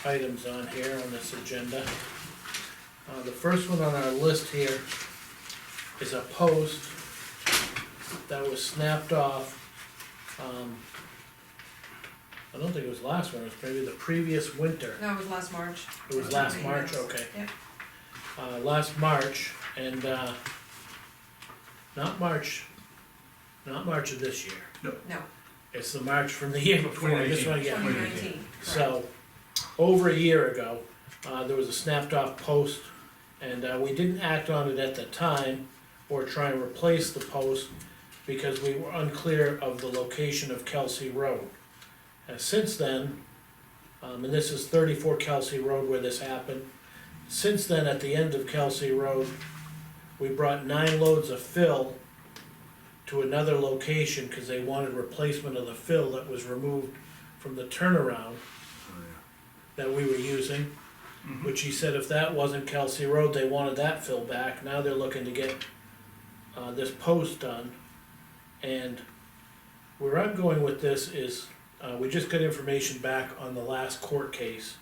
items on here on this agenda. The first one on our list here is a post that was snapped off. I don't think it was last winter, it was maybe the previous winter. No, it was last March. It was last March, okay. Yep. Last March, and, not March of this year. No, It's the March from the year before, I just wanna get. 2019. So, over a year ago, there was a snapped off post, and, we didn't act on it at the time, or try and replace the post, because we were unclear of the location of Kelsey Road. Since then, and this is 34 Kelsey Road where this happened, since then, at the end of Kelsey Road, we brought 9 loads of fill to to another location, cause they wanted replacement of the fill that was removed from the turnaround that we were using. Which he said if that wasn't Kelsey Road, they wanted that fill back, now they're looking to get, this post done. And where I'm going with this is, we just got information back on the last court case.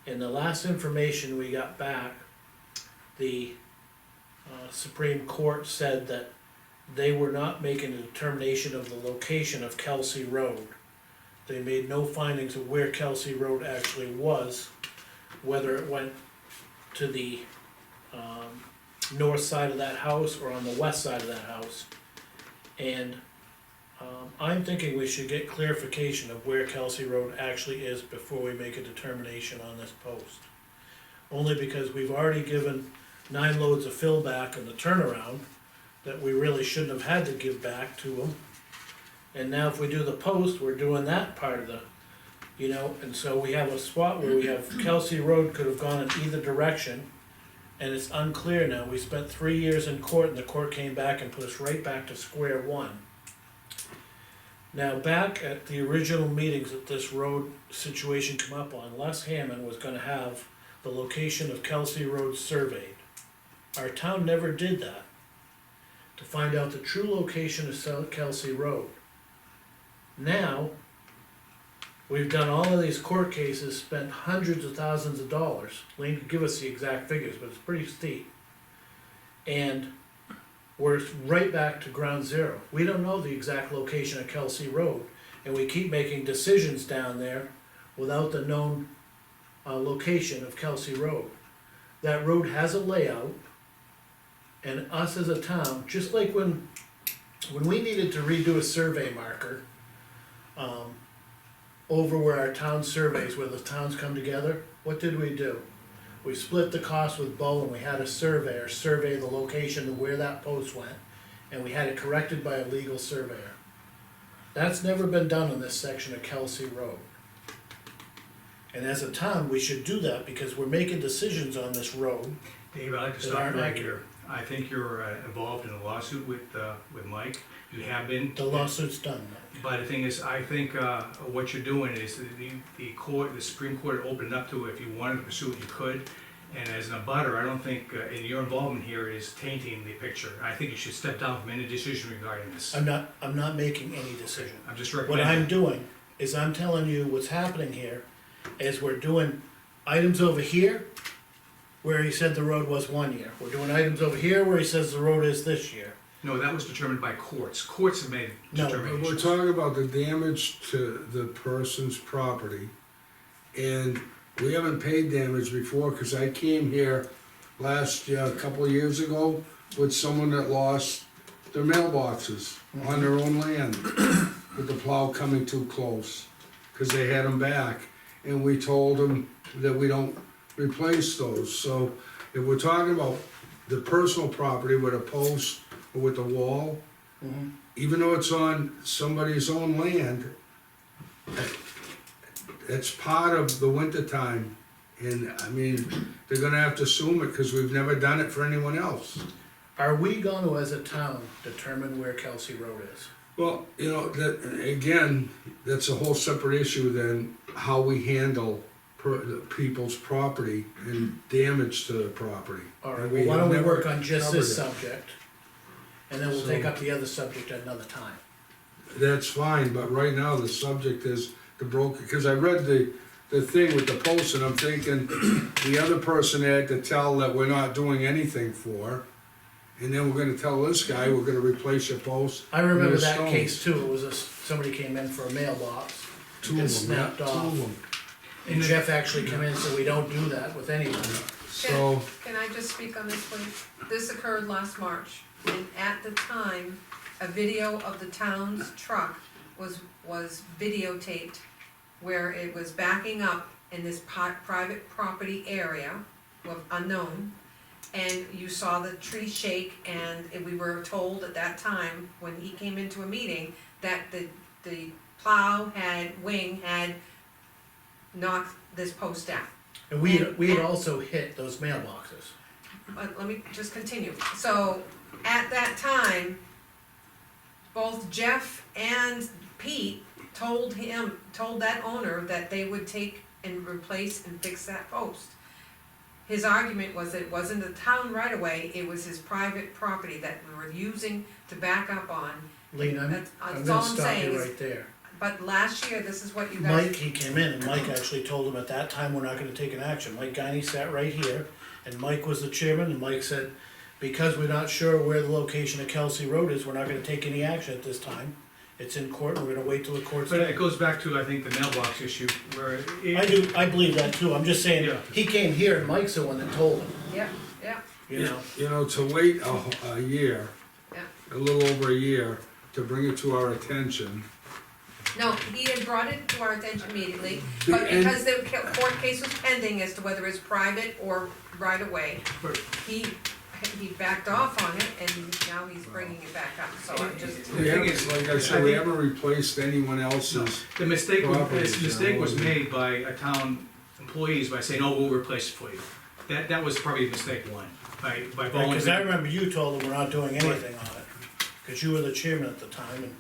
And the last information we got back, the, Supreme Court said that they were not making a determination of the location of Kelsey Road. They made no findings of where Kelsey Road actually was, whether it went to the, north side of that house or on the west side of that house. And, I'm thinking we should get clarification of where Kelsey Road actually is before we make a determination on this post. Only because we've already given 9 loads of fill back in the turnaround that we really shouldn't have had to give back to them. And now if we do the post, we're doing that part of the, you know, and so we have a spot where we have Kelsey Road could have gone in either direction. And it's unclear now, we spent 3 years in court and the court came back and put us right back to square one. Now, back at the original meetings that this road situation come up on, Les Hammond was gonna have the location of Kelsey Road surveyed. Our town never did that, to find out the true location of Kelsey Road. Now, we've done all of these court cases, spent hundreds of thousands of dollars. Lean could give us the exact figures, but it's pretty steep. And we're right back to ground zero. We don't know the exact location of Kelsey Road, and we keep making decisions down there without the known, location of Kelsey Road. That road has a layout, and us as a town, just like when we needed to redo a survey marker, over where our town surveys, where the towns come together, what did we do? We split the cost with Bo and we had a surveyor survey the location of where that post went, and we had it corrected by a legal surveyor. That's never been done on this section of Kelsey Road. And as a town, we should do that because we're making decisions on this road. Dave, I'd like to That stop aren't you right accurate. here. I think you're involved in a lawsuit with Mike. You have been. The lawsuit's done. But the thing is, I think what you're doing is the court, the Supreme Court opened up to it. If you wanted to pursue it, you could. And as an abutter, I don't think and your involvement here is tainting the picture. I think you should step down from any decision regarding this. I'm not making any decision. I'm just What recommending. I'm doing is I'm telling you what's happening here, is we're doing items over here where he said the road was 1 year. We're doing items over here where he says the road is this year. No, that was determined by courts. Courts have made No, determinations. We're talking about the damage to the person's property, and we haven't paid damage before, cause I came here last year, a couple of years ago, with someone that lost their mailboxes on their own land, with the plow coming too close, cause they had them back, and we told them that we don't replace those. So if we're talking about the personal property with a post or with a wall, even though it's on somebody's own land, it's part of the winter time. And I mean, they're gonna have to assume it, cause we've never done it for anyone else. Are we gonna, as a town, determine where Kelsey Road is? Well, you know, that, again, that's a whole separate issue than how we handle people's property and damage to the property. Alright, We well, why have don't we never work on just this covered it. subject? And then we'll So- take up the other subject at another time. That's fine, but right now the subject is the broker, cause I read the thing with the post and I'm thinking, the other person had to tell that we're not doing anything for. And then we're gonna tell this guy, we're gonna replace your post. I remember There's that stones. case too, it was somebody came in for a mailbox, Two and of them, yeah, snapped two off. of them. And Jeff actually came in and said, we don't do that with anyone. So, Can I just speak on this, please? This occurred last March, and at the time, a video of the town's truck was videotaped where it was backing up in this private property area of unknown, and you saw the tree shake, and we were told at that time, when he came into a meeting, that the plow wing had knocked this post down. And we had also hit those mailboxes. Let me just continue. So, at that time, both Jeff and Pete told that owner that they would take and replace and fix that post. His argument was that it wasn't the town right away, it was his private property that we were using to back up on. Lean, I'm That's all gonna I'm stop saying you is- right there. But last year, this is what you guys. Mike, he came in and Mike actually told him at that time, we're not gonna take an action. Mike Guiney sat right here and Mike was the chairman and Mike said, because we're not sure where the location of Kelsey Road is, we're not gonna take any action at this time. It's in court, we're gonna wait till the court's. But it goes back to, I think, the mailbox issue, where I believe that too, I'm just saying, Yeah. he came here and Mike's the one that told him, Yeah, yeah, you know? To wait a year, yeah. a little over a year, to bring it to our attention. No, he had brought it to our attention immediately, The- but and- because the court case was pending as to whether it's private or right away, Right. he backed off on it and now he's bringing it back up, so I'm just. We thing haven't, is, like I I said, we think- haven't replaced anyone else's. the mistake, Properties, this mistake was you know. made by a town employees by saying, oh, we'll replace it for you. That was probably mistake one, by Right, cause I volunteering. remember you told him we're not doing anything on it, cause you were the chairman at the time and.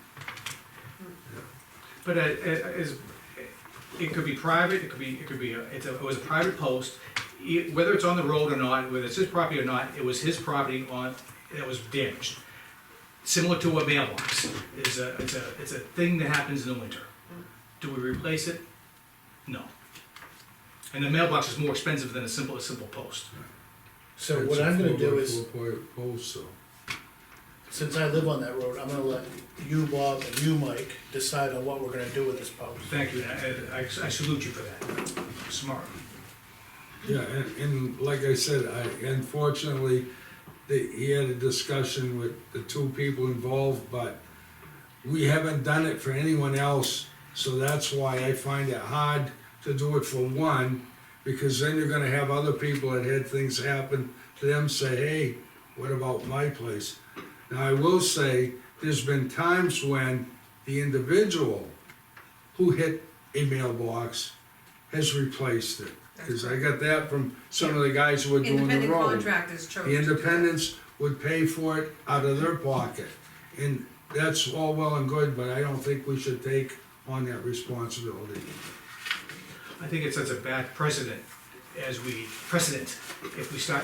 But it could be private, it was a private post, whether it's on the road or not, whether it's his property or not, it was his property that was damaged. Similar to a mailbox, it's a thing that happens in the winter. Do we replace it? No. And the mailbox is more expensive than a simple post. So It's what a I'm gonna do is, 4x4 post, so. since I live on that road, I'm gonna let you, Bob, and you, Mike, decide on what we're gonna do with this post. Thank you, and I salute you for that. Smart. Yeah, and like I said, unfortunately, he had a discussion with the two people involved, but we haven't done it for anyone else, so that's why I find it hard to do it for one, because then you're gonna have other people that had things happen to them say, hey, what about my place? Now, I will say, there's been times when the individual who hit a mailbox has replaced it. Cause I got that from some of the guys who were doing the Independent road. contractors chose. The to do that. independents would pay for it out of their pocket. And that's all well and good, but I don't think we should take on that responsibility. I think it sets a bad precedent if we start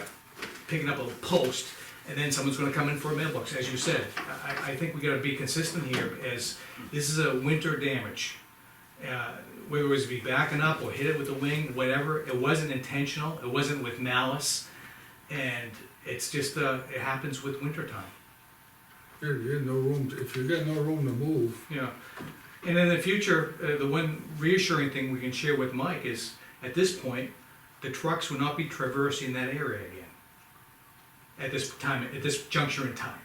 picking up a post and then someone's gonna come in for a mailbox, as you said. I think we gotta be consistent here, as this is a winter damage. Whether it was to be backing up or hit it with the wing, whatever, it wasn't intentional, it wasn't with malice, and it's just, it happens with winter time. You have no room, if you got no room to move, Yeah, and in the future, the one reassuring thing we can share with Mike is, at this point, the trucks will not be traversing that area again. At this time, at this juncture in time.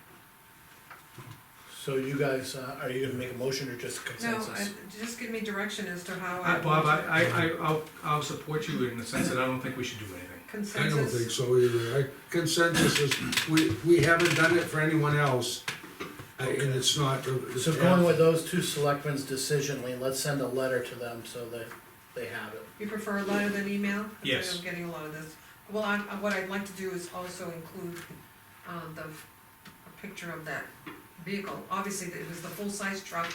So you guys, are you gonna make a motion or just No, consensus? just give me direction as to how I. Bob, I'll support you in the sense that I don't think we should do anything. I don't Consensus. think so either. Consensus is, we haven't done it for anyone else. And it's not. So going with those two selectmen's decision, Lean, let's send a letter to them so that they have it. You prefer a letter than email? I think Yes. I'm getting a lot of this. Well, what I'd like to do is also include, a picture of that vehicle. Obviously, it was the full-size truck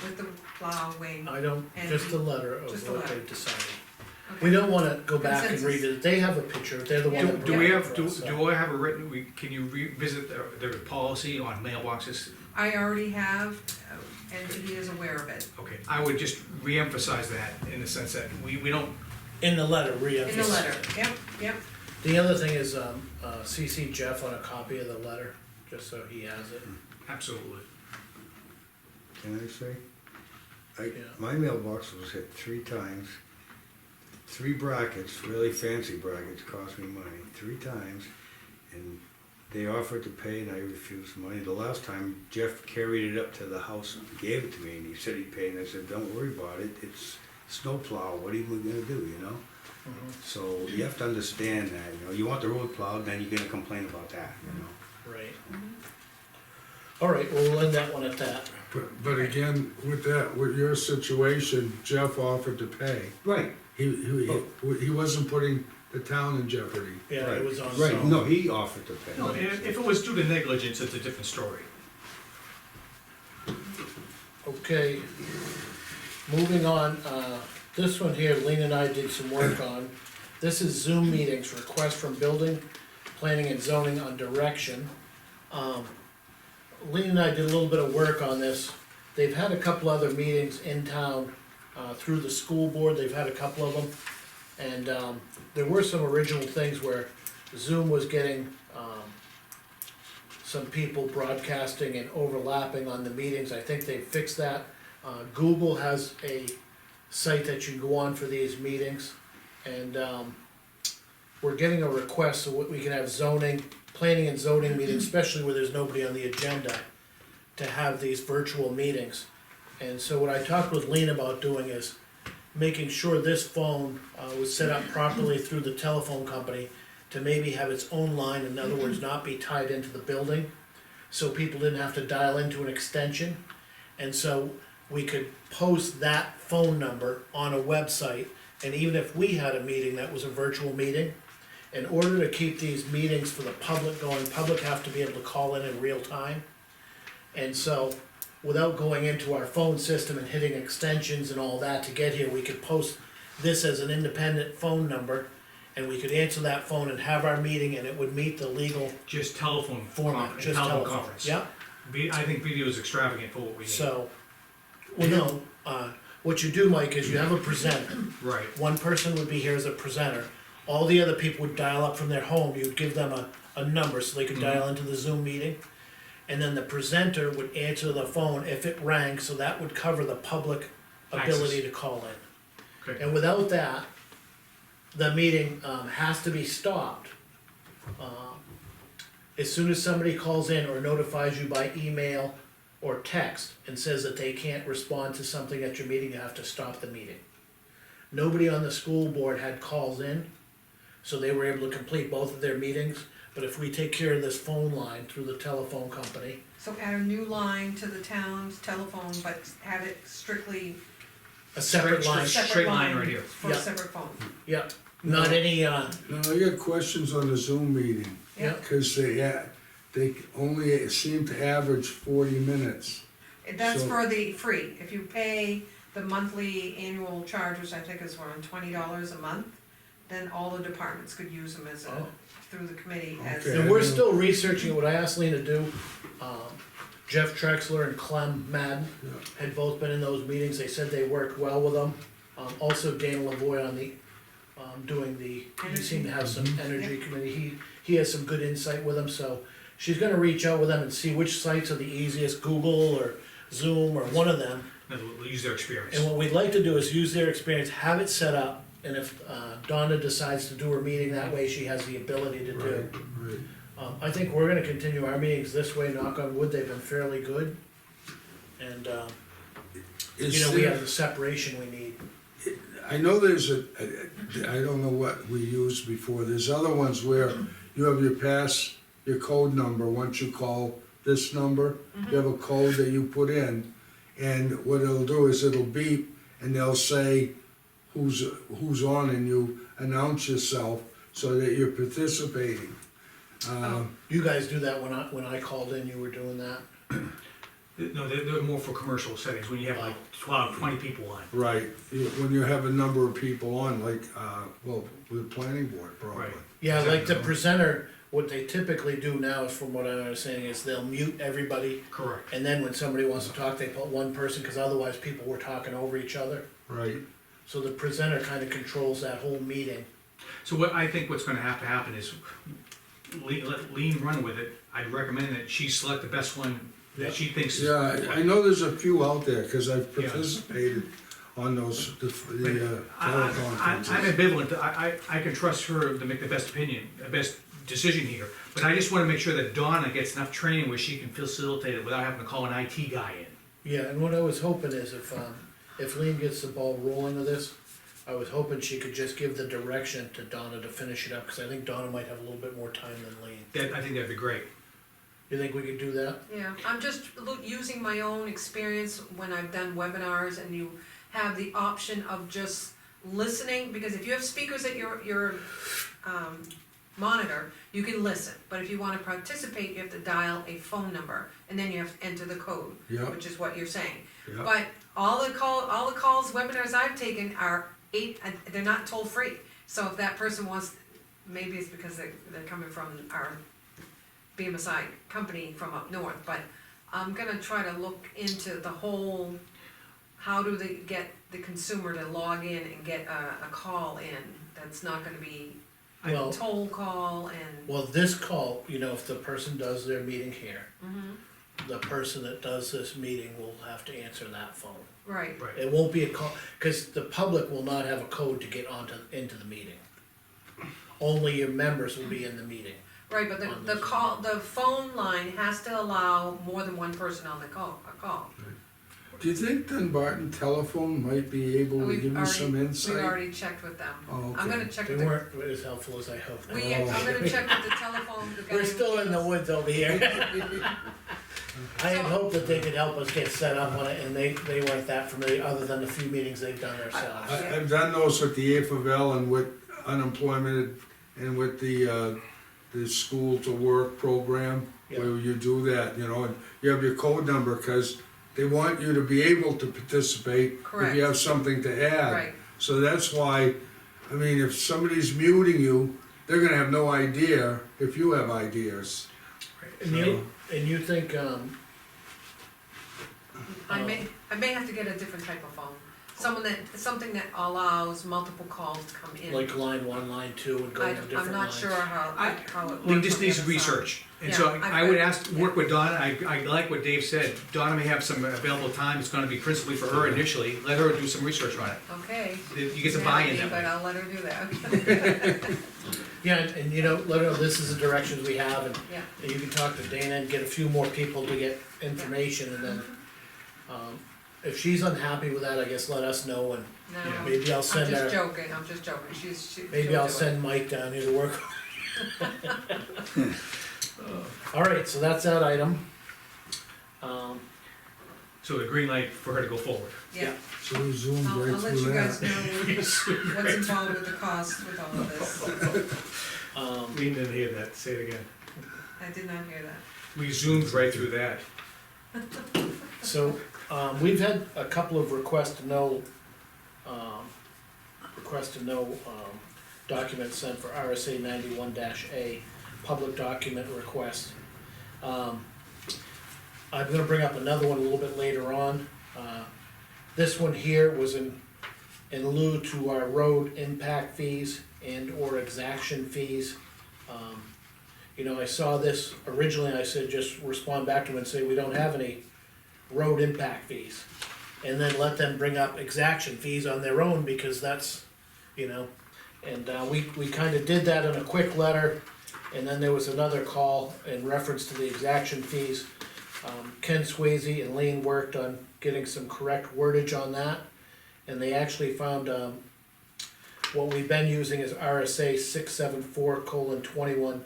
with the plow wing. I don't, And just a letter just of a what letter. they've decided. Okay. We don't wanna go back and Consensus. revisit, they have a picture, they're the one that. Do we brought it have, for us, so. do I have a written, can you revisit their policy on mailboxes? I already have, and he is aware of it. Okay, I would just reemphasize that in the sense that we don't, In the letter, In re-emphasize. the letter, yep. The other thing is, CC Jeff on a copy of the letter, just so he has it. absolutely. Can I say? Yeah. My mailbox was hit 3 times. 3 brackets, really fancy brackets, cost me money, 3 times. And they offered to pay and I refused money. The last time Jeff carried it up to the house and gave it to me and he said he'd pay and I said, don't worry about it, it's snowplow, what are you gonna do, you know? So you have to understand that, you know, you want the road plowed, then you're gonna complain about that, you know? Right. All right, well, we'll end that one at that. But again, with that, with your situation, Jeff offered to pay. Right, He wasn't putting the town in jeopardy. Yeah, it was on. right, so- no, he offered to pay. No, if it was due to negligence, it's a different story. Okay, moving on, this one here, Lean and I did some work on. This is Zoom meetings, request from building, planning and zoning on direction. Lean and I did a little bit of work on this. They've had a couple other meetings in town, through the school board, they've had a couple of them. And, there were some original things where Zoom was getting, some people broadcasting and overlapping on the meetings, I think they fixed that. Google has a site that you can go on for these meetings, and, we're getting a request so we can have zoning, planning and zoning meetings, especially where there's nobody on the agenda, to have these virtual meetings. And so what I talked with Lean about doing is making sure this phone, was set up properly through the telephone company to maybe have its own line, in other words, not be tied into the building, so people didn't have to dial into an extension. And so we could post that phone number on a website, and even if we had a meeting that was a virtual meeting, in order to keep these meetings for the public going, public have to be able to call in real time. And so, without going into our phone system and hitting extensions and all that to get here, we could post this as an independent phone number, and we could answer that phone and have our meeting, and it would meet the legal Just telephone format, conference, just telephone telephone. conference. Yeah, I think video is extravagant for what we need. so, well, no, what you do, Mike, is you have a presenter. Right, One person would be here as a presenter, all the other people would dial up from their home, you'd give them a number so they could dial into the Zoom meeting. And then the presenter would answer the phone if it rang, so that would cover the public ability Access. to call in. okay. And without that, the meeting, has to be stopped. As soon as somebody calls in or notifies you by email or text and says that they can't respond to something at your meeting, you have to stop the meeting. Nobody on the school board had calls in, so they were able to complete both of their meetings. But if we take care of this phone line through the telephone company, So add a new line to the town's telephone, but have it strictly a separate line, Straight line right here. for a Yeah. separate phone. yeah, not any, Now, I got questions on the Zoom meeting, Yeah. cause they only seem to average 40 minutes. That's So- for the free, if you pay the monthly annual charge, which I think is around $20 a month, then all the departments could use them as a, Oh. through the committee as. Okay. and we're still researching what I asked Lean to do. Jeff Trexler and Clem Madden Yeah. had both been in those meetings, they said they worked well with them. Also Dana Lavoy on the, doing the, he seemed to have some energy committee, he has some good insight with them, so she's gonna reach out with them and see which sites are the easiest, Google or Zoom or one of them. We'll use their experience. And what we'd like to do is use their experience, have it set up, and if Donna decides to do her meeting that way, she has the ability to do. Right. I think we're gonna continue our meetings this way, knock on wood, they've been fairly good. And, Is you know, we there- have the separation we need. I know there's I don't know what we used before, there's other ones where you have your code number, once you call this number, you have a code that you put in, and what it'll do is it'll beep, and they'll say who's on, and you announce yourself so that you're participating. You guys do that when I called in, you were doing that? No, they're more for commercial settings, when you have like 12, 20 people on. Right, when you have a number of people on, like, well, with the planning board, probably. Right. Yeah, like the presenter, what they typically do now, is from what I'm understanding, is they'll mute everybody, Correct. and then when somebody wants to talk, they put one person, cause otherwise people were talking over each other. Right, So the presenter kinda controls that whole meeting. So what I think what's gonna have to happen is, let Lean run with it. I'd recommend that she select the best one that she thinks is. yeah, I know there's a few out there, cause I've Yeah. participated on those, the I'm teleconferences. ambivalent, I can trust her to make the best opinion, the best decision here, but I just wanna make sure that Donna gets enough training where she can facilitate it without having to call an IT guy in. Yeah, and what I was hoping is if Lean gets the ball rolling with this, I was hoping she could just give the direction to Donna to finish it up, cause I think Donna might have a little bit more time than Lean. I think that'd be great. You think we could do that? Yeah, I'm just using my own experience when I've done webinars, and you have the option of just listening, because if you have speakers at your monitor, you can listen, but if you wanna participate, you have to dial a phone number, and then you have to enter the code, Yeah. which is what you're saying. Yeah. But all the calls, webinars I've taken are they're not toll free, so if that person wants, maybe it's because they're coming from our BMSI company from up north, but I'm gonna try to look into the whole, how do they get the consumer to log in and get a call in, that's not gonna be a Well- toll call and. Well, this call, you know, if the person does their meeting here, Mhm. the person that does this meeting will have to answer that phone. Right, Right. It won't be a call, cause the public will not have a code to get into the meeting. Only your members will be in the meeting. right, but On the this call, the phone line has to allow more than one person on the call, a call. Do you think Dunbarton Telephone might be able to We've give you some We've insight? already checked with them. Oh, I'm okay. gonna check They with the, weren't as helpful as I hoped. I'm gonna check with the telephone, the guy. We're who still in the gave us- woods over here. I had hoped that they could help us get set up on it, and they weren't that familiar, other than the few meetings they've done themselves. I've done those with the AFL and with unemployment and with the school to work program, where you do that, you know, and you have your code number, cause they want you to be able to participate if Correct. you have something to add. Right, So that's why, I mean, if somebody's muting you, they're gonna have no idea if you have ideas. And you think, I may have to get a different type of phone, something that allows multiple calls to come in. like line one, line two, and go to different lines? I'm not sure how it works. We just on the need some other side. research, and so Yeah, I would work with Donna, I like what Dave said, Donna may have some available time, it's gonna be principally for her initially, let her do some research on it. Okay. You get some Yeah, buy-in that But way. I'll let her do that. Yeah, and you know, let her know this is the directions we have, and Yeah, you can talk to Dana and get a few more people to get information, and then, if she's unhappy with that, I guess let us know, and no, maybe I'll I'm send just her, joking, she'll maybe do I'll it. send Mike down here to work. Alright, so that's that item. So the green light for her to go forward. Yeah, So we zoomed I'll right let through you guys that. know what's involved with the cost with all of this. We didn't hear that, say it again. I did not hear that. We zoomed right through that. So, we've had a couple of requests to know, documents sent for RSA 91-A, public document request. I'm gonna bring up another one a little bit later on. This one here was in lieu to our road impact fees and or exaction fees. You know, I saw this originally, I said just respond back to them and say, we don't have any road impact fees. And then let them bring up exaction fees on their own, because that's, you know, and, we kinda did that in a quick letter. And then there was another call in reference to the exaction fees. Ken Swayze and Lane worked on getting some correct wordage on that. And they actually found, what we've been using is RSA 674:21,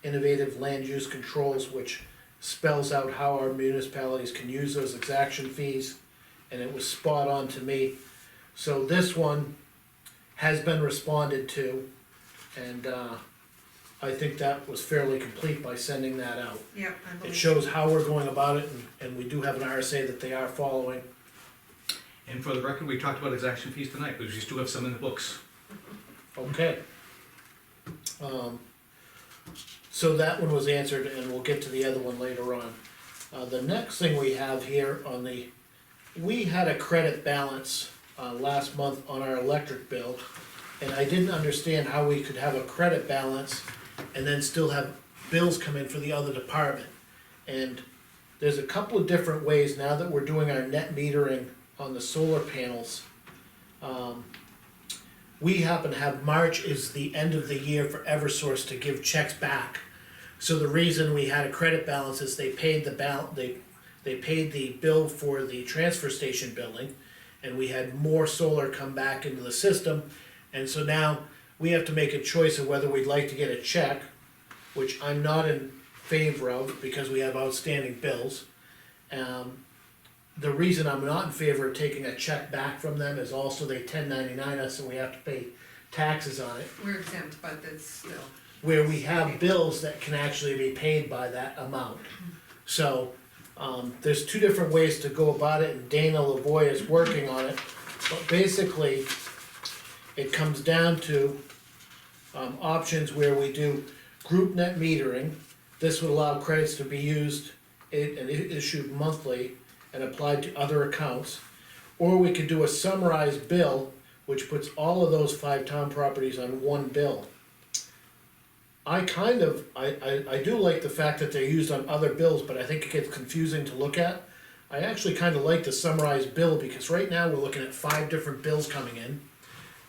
innovative land use controls, which spells out how our municipalities can use those exaction fees, and it was spot on to me. So this one has been responded to, and, I think that was fairly complete by sending that out. Yeah, I It believe. shows how we're going about it, and we do have an RSA that they are following. And for the record, we talked about exaction fees tonight, because we still have some in the books. Okay. So that one was answered, and we'll get to the other one later on. The next thing we have here on we had a credit balance, last month on our electric bill, and I didn't understand how we could have a credit balance and then still have bills come in for the other department. And there's a couple of different ways now that we're doing our net metering on the solar panels. We happen to have March is the end of the year for Eversource to give checks back. So the reason we had a credit balance is they paid they paid the bill for the transfer station building, and we had more solar come back into the system. And so now we have to make a choice of whether we'd like to get a check, which I'm not in favor of because we have outstanding bills. The reason I'm not in favor of taking a check back from them is also they 1099 us and we have to pay taxes on it. We're exempt, but it's still, where we have bills that can actually be paid by that amount. So, there's two different ways to go about it, and Dana Lavoy is working on it, but basically, it comes down to, options where we do group net metering. This would allow credits to be used and issued monthly and applied to other accounts. Or we could do a summarized bill, which puts all of those 5 town properties on one bill. I do like the fact that they're used on other bills, but I think it gets confusing to look at. I actually kinda like the summarized bill, because right now we're looking at 5 different bills coming in.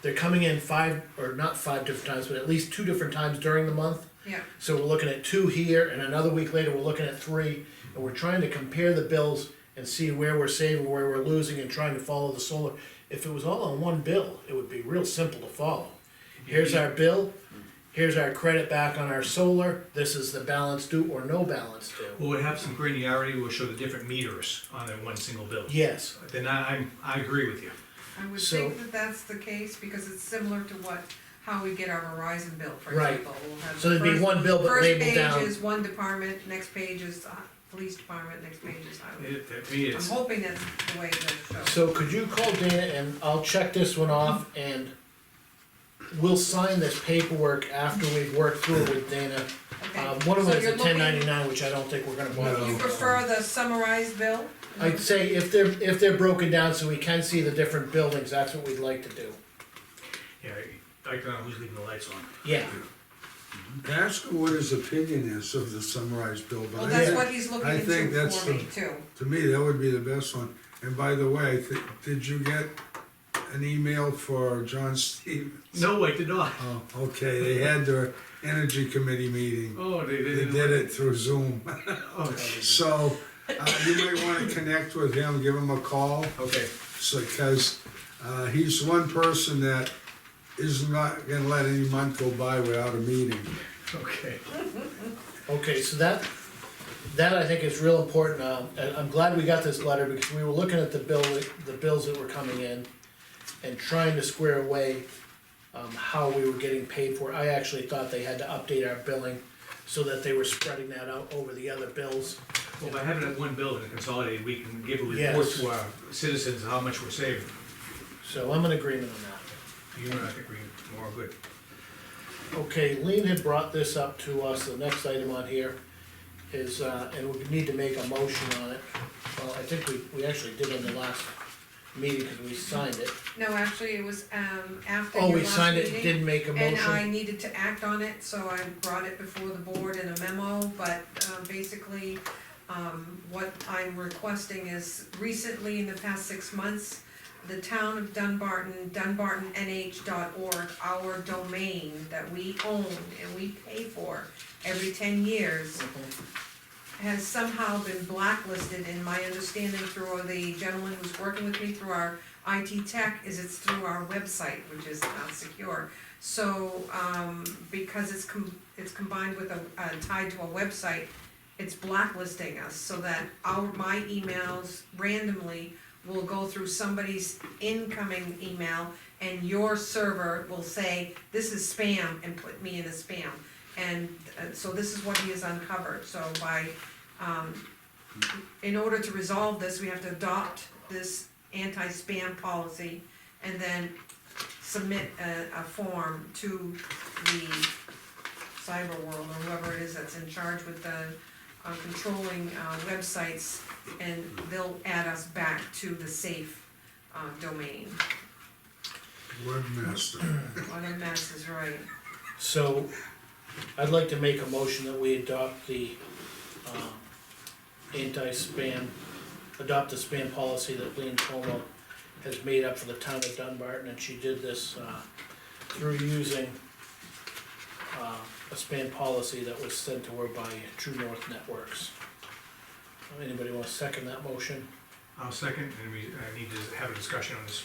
They're coming in 5, or not 5 different times, but at least 2 different times during the month. Yeah, So we're looking at 2 here, and another week later, we're looking at 3, and we're trying to compare the bills and see where we're saving, where we're losing, and trying to follow the solar. If it was all on one bill, it would be real simple to follow. Here's our bill, here's our credit back on our solar, this is the balance due or no balance due. We'll have some granularity, we'll show the different meters on that one single bill. Yes, Then I agree with you. I would So- think that that's the case, because it's similar to how we get our Verizon bill, for Right. example. We'll have so there'd be first- one bill but labeled First down. page is one department, next page is police department, next page is highway. To me, I'm it's, hoping that's the way it shows. So could you call Dana, and I'll check this one off, and we'll sign this paperwork after we've worked through it with Dana. Okay. One of So them is you're a looking- 1099, which I don't think we're gonna bother. You prefer the summarized bill? I'd say if they're broken down so we can see the different buildings, that's what we'd like to do. yeah, I don't know who's leaving the lights on. Yeah, Ask him what his opinion is of the summarized bill, Well, but that's Yeah. what he's looking I think into that's for me too. to me, that would be the best one. And by the way, did you get an email for John Stevens? No, I did not. Oh, okay, they had their energy committee meeting. Oh, they They didn't. did it through Zoom. Oh, So, you might wanna connect with him, give him a call, okay, so, cause, he's one person that is not gonna let any month go by without a meeting. okay. okay, so that I think is real important, and I'm glad we got this letter, because we were looking at the bills that were coming in, and trying to square away, how we were getting paid for it. I actually thought they had to update our billing, so that they were spreading that out over the other bills. Well, by having it one bill and consolidated, we can give a report Yes. to our citizens how much we're saving. So I'm in agreement on that. You and I think we're all good. Okay, Lean had brought this up to us, the next item on here is, and we need to make a motion on it. Well, I think we actually did in the last meeting, cause we signed it. No, actually, it was, after Oh, your we last signed it, meeting, didn't make a and I motion? needed to act on it, so I brought it before the board in a memo, but, basically, what I'm requesting is, recently, in the past 6 months, the town of Dunbarton, dunbartonnh.org, our domain that we own and we pay for every 10 years, has somehow been blacklisted, in my understanding through the gentleman who's working with me through our IT tech, is it's through our website, which is not secure. So, because it's combined with tied to a website, it's blacklisting us, so that my emails randomly will go through somebody's incoming email, and your server will say, this is spam, and put me in a spam. And so this is what he has uncovered, so in order to resolve this, we have to adopt this anti-spam policy, and then submit a form to the cyber world, or whoever it is that's in charge with the controlling websites, and they'll add us back to the safe domain. Webmaster. What a mess is right. So, I'd like to make a motion that we adopt the, adopt the spam policy that Lean Como has made up for the town of Dunbarton, and she did this, through using, a spam policy that was sent to her by True North Networks. Anybody wanna second that motion? I'll second, and I need to have a discussion on this.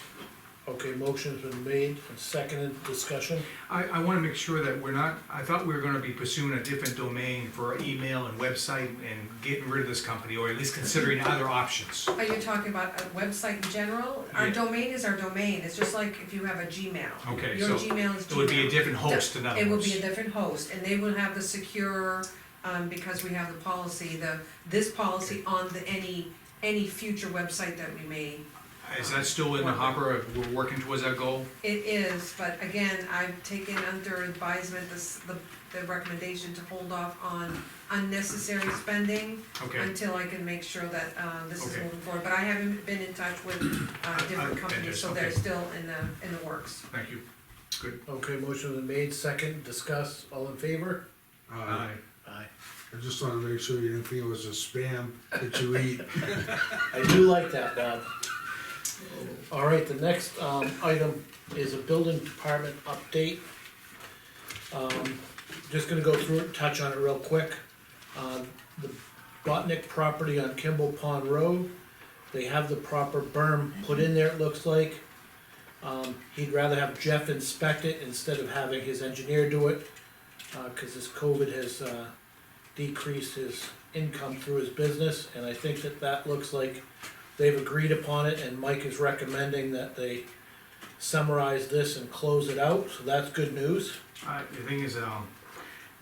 Okay, motion's been made and seconded, discussion. I wanna make sure that we're not, I thought we were gonna be pursuing a different domain for our email and website and getting rid of this company, or at least considering other options. Are you talking about a website in general? Our Yeah. domain is our domain, it's just like if you have a Gmail. Okay, Your so Gmail is Gmail. it would be a different host, in other It would words. be a different host, and they will have the secure, because we have the policy, this policy on any future website that we may. Is that still in the hopper, we're working towards that goal? It is, but again, I've taken under advisement the recommendation to hold off on unnecessary spending Okay, until I can make sure that, this is Okay. moving forward, but I haven't been in touch with, different companies, so they're okay. still in the works. thank you. Good. Okay, motion been made, second, discuss, all in favor? Aye. Aye. I just wanna make sure you didn't think it was a spam that you eat. I do like that, Bob. All right, the next, item is a building department update. Just gonna go through it and touch on it real quick. The Botnick property on Kimball Pond Road, they have the proper berm put in there, it looks like. He'd rather have Jeff inspect it instead of having his engineer do it, cause this COVID has, decreased his income through his business, and I think that looks like they've agreed upon it, and Mike is recommending that they summarize this and close it out, so that's good news. The thing is,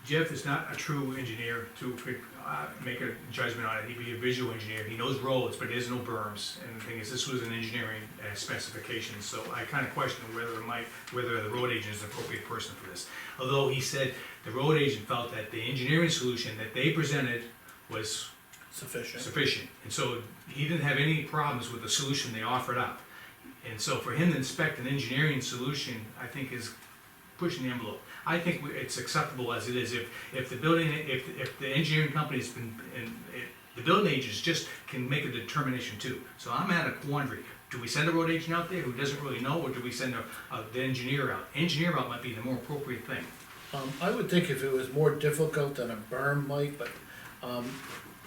Jeff is not a true engineer to make a judgment on it. He'd be a visual engineer. He knows roads, but there's no berms. And the thing is, this was an engineering specification, so I kinda question whether the road agent is the appropriate person for this. Although he said the road agent felt that the engineering solution that they presented was Sufficient. sufficient. And so he didn't have any problems with the solution they offered up. And so for him to inspect an engineering solution, I think is pushing the envelope. I think it's acceptable as it is. If the engineering company's been, the building agents just can make a determination too. So I'm at a quandary. Do we send a road agent out there who doesn't really know, or do we send the engineer out? Engineer out might be the more appropriate thing. I would think if it was more difficult than a berm, Mike, but,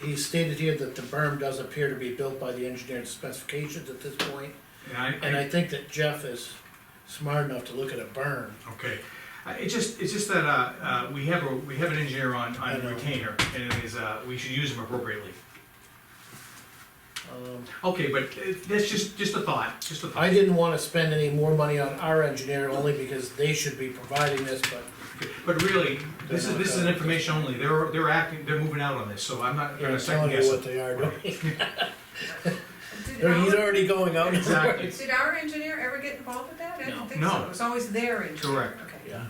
he stated here that the berm does appear to be built by the engineering specifications at this point. And I think that Jeff is smart enough to look at a berm. Okay, it's just that, we have an engineer on I know. retainer, and it is, we should use him appropriately. Um, Okay, but that's just a thought, I didn't wanna spend any more money on our engineer, only because they should be providing this, but But really, this They're not is an gonna- information only, they're moving out on this, so I'm not they're gonna second telling you guess what it. they are doing. Did He's our, already going out. Exactly. did our engineer ever get involved with that? I No. didn't think No. so, it was always their engineer. Correct. Okay. Yeah.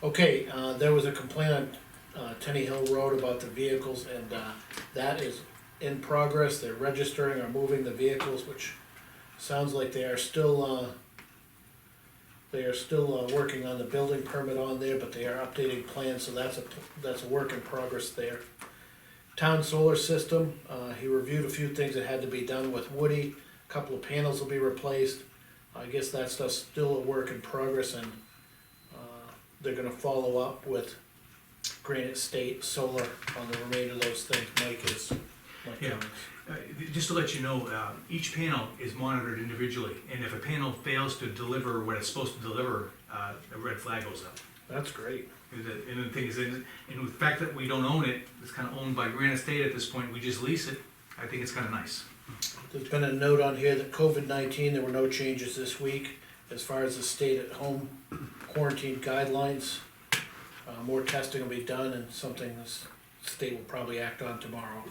Okay, there was a complaint on, Tenny Hill Road about the vehicles, and, that is in progress, they're registering or moving the vehicles, which sounds like they are still, working on the building permit on there, but they are updating plans, so that's a work in progress there. Town solar system, he reviewed a few things that had to be done with Woody, a couple of panels will be replaced. I guess that's still a work in progress, and, they're gonna follow up with Granite State Solar on the remainder of those things, Mike is. Yeah. Just to let you know, each panel is monitored individually, and if a panel fails to deliver what it's supposed to deliver, a red flag goes up. That's great. And the thing is, and the fact that we don't own it, it's kinda owned by Granite State at this point, we just lease it, I think it's kinda nice. There's been a note on here that COVID-19, there were no changes this week as far as the stay-at-home quarantine guidelines. More testing will be done, and something the state will probably act on tomorrow.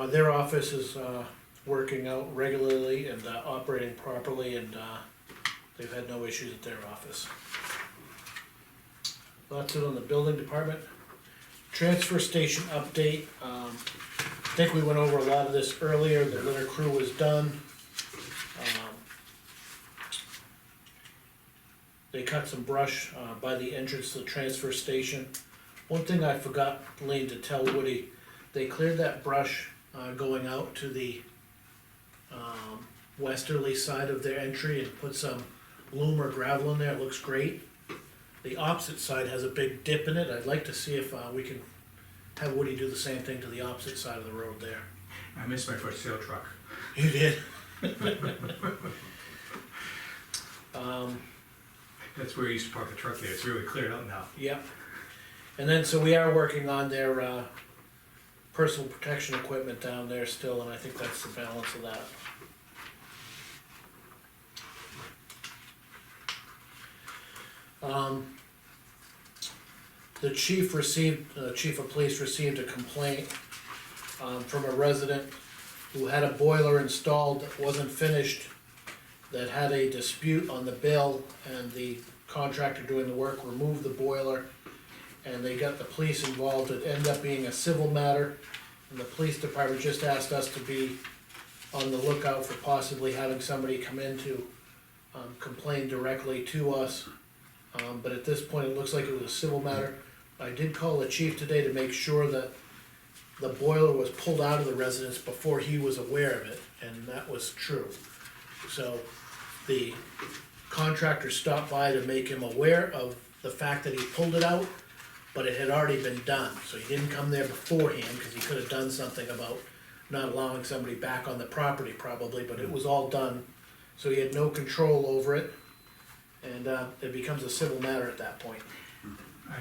Their office is, working out regularly and, operating properly, and, they've had no issues at their office. That's it on the building department. Transfer station update, I think we went over a lot of this earlier, the litter crew was done. They cut some brush, by the entrance to the transfer station. One thing I forgot, Lean, to tell Woody, they cleared that brush, going out to the, westerly side of their entry and put some loam or gravel in there, it looks great. The opposite side has a big dip in it, I'd like to see if, we can have Woody do the same thing to the opposite side of the road there. I missed my first sale truck. You did? That's where you used to park the truck there, it's really cleared up now. Yep. And then, so we are working on their, personal protection equipment down there still, and I think that's the balance of that. The chief of police received a complaint, from a resident who had a boiler installed that wasn't finished, that had a dispute on the bill, and the contractor doing the work removed the boiler, and they got the police involved. It ended up being a civil matter, and the police department just asked us to be on the lookout for possibly having somebody come in to, complain directly to us. But at this point, it looks like it was a civil matter. I did call the chief today to make sure that the boiler was pulled out of the residence before he was aware of it, and that was true. So, the contractor stopped by to make him aware of the fact that he pulled it out, but it had already been done, so he didn't come there beforehand, cause he could have done something about not allowing somebody back on the property probably, but it was all done. So he had no control over it, and, it becomes a civil matter at that point.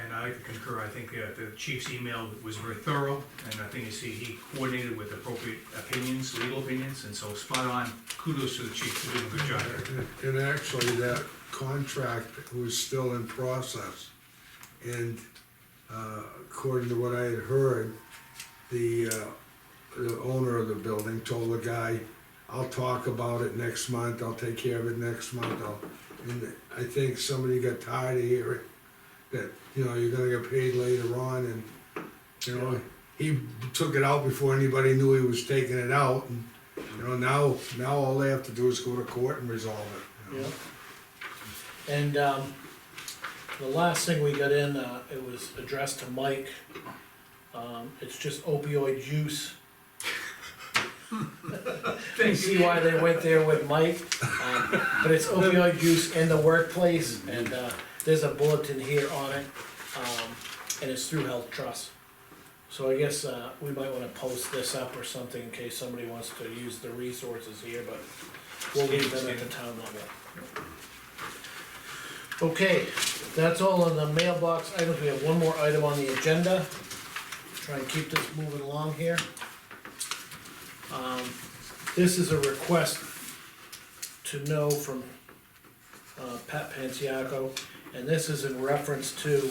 And I concur, I think the chief's email was very thorough, and I think he coordinated with appropriate opinions, legal opinions, and so spot on. Kudos to the chief for doing a good job. And actually, that contract was still in process. And, according to what I had heard, the owner of the building told the guy, I'll talk about it next month, I'll take care of it next month, and I think somebody got tired of hearing that, you're gonna get paid later on, and, he took it out before anybody knew he was taking it out, and, now all they have to do is go to court and resolve it. Yeah. And, the last thing we got in, it was addressed to Mike. It's just opioid use. You see why they went there with Mike, but it's opioid use in the workplace, and, there's a bulletin here on it, and it's through Health Trust. So I guess, we might wanna post this up or something in case somebody wants to use the resources here, but we'll leave them at the town level. Okay, that's all on the mailbox items. We have one more item on the agenda. Try and keep this moving along here. This is a request to know from, Pat Panciaco, and this is in reference to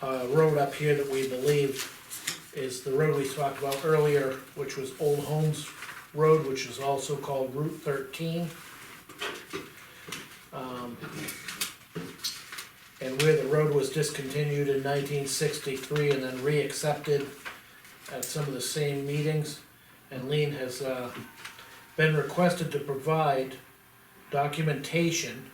a road up here that we believe is the road we talked about earlier, which was Old Homes Road, which is also called Route 13. And where the road was discontinued in 1963 and then reaccepted at some of the same meetings. And Lean has, been requested to provide documentation,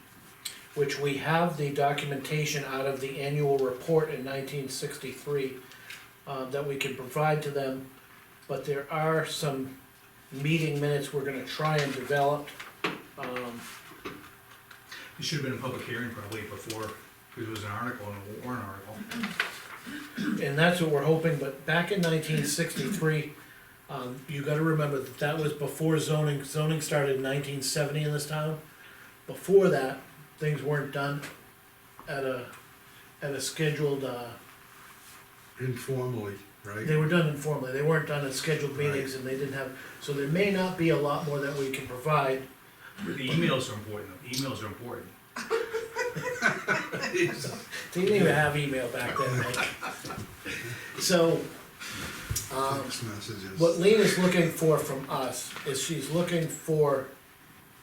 which we have the documentation out of the annual report in 1963, that we can provide to them. But there are some meeting minutes we're gonna try and develop. It should have been a public hearing probably before, because it was an article, and a warrant article. And that's what we're hoping, but back in 1963, you gotta remember that that was before zoning started in 1970 in this town. Before that, things weren't done at a scheduled, Informally, right? they were done informally, they weren't done at scheduled meetings, and they didn't have, so there may not be a lot more that we can provide. The emails are important, emails are important. They didn't even have email back then, Mike. So, Text messages. what Lena's looking for from us is she's looking for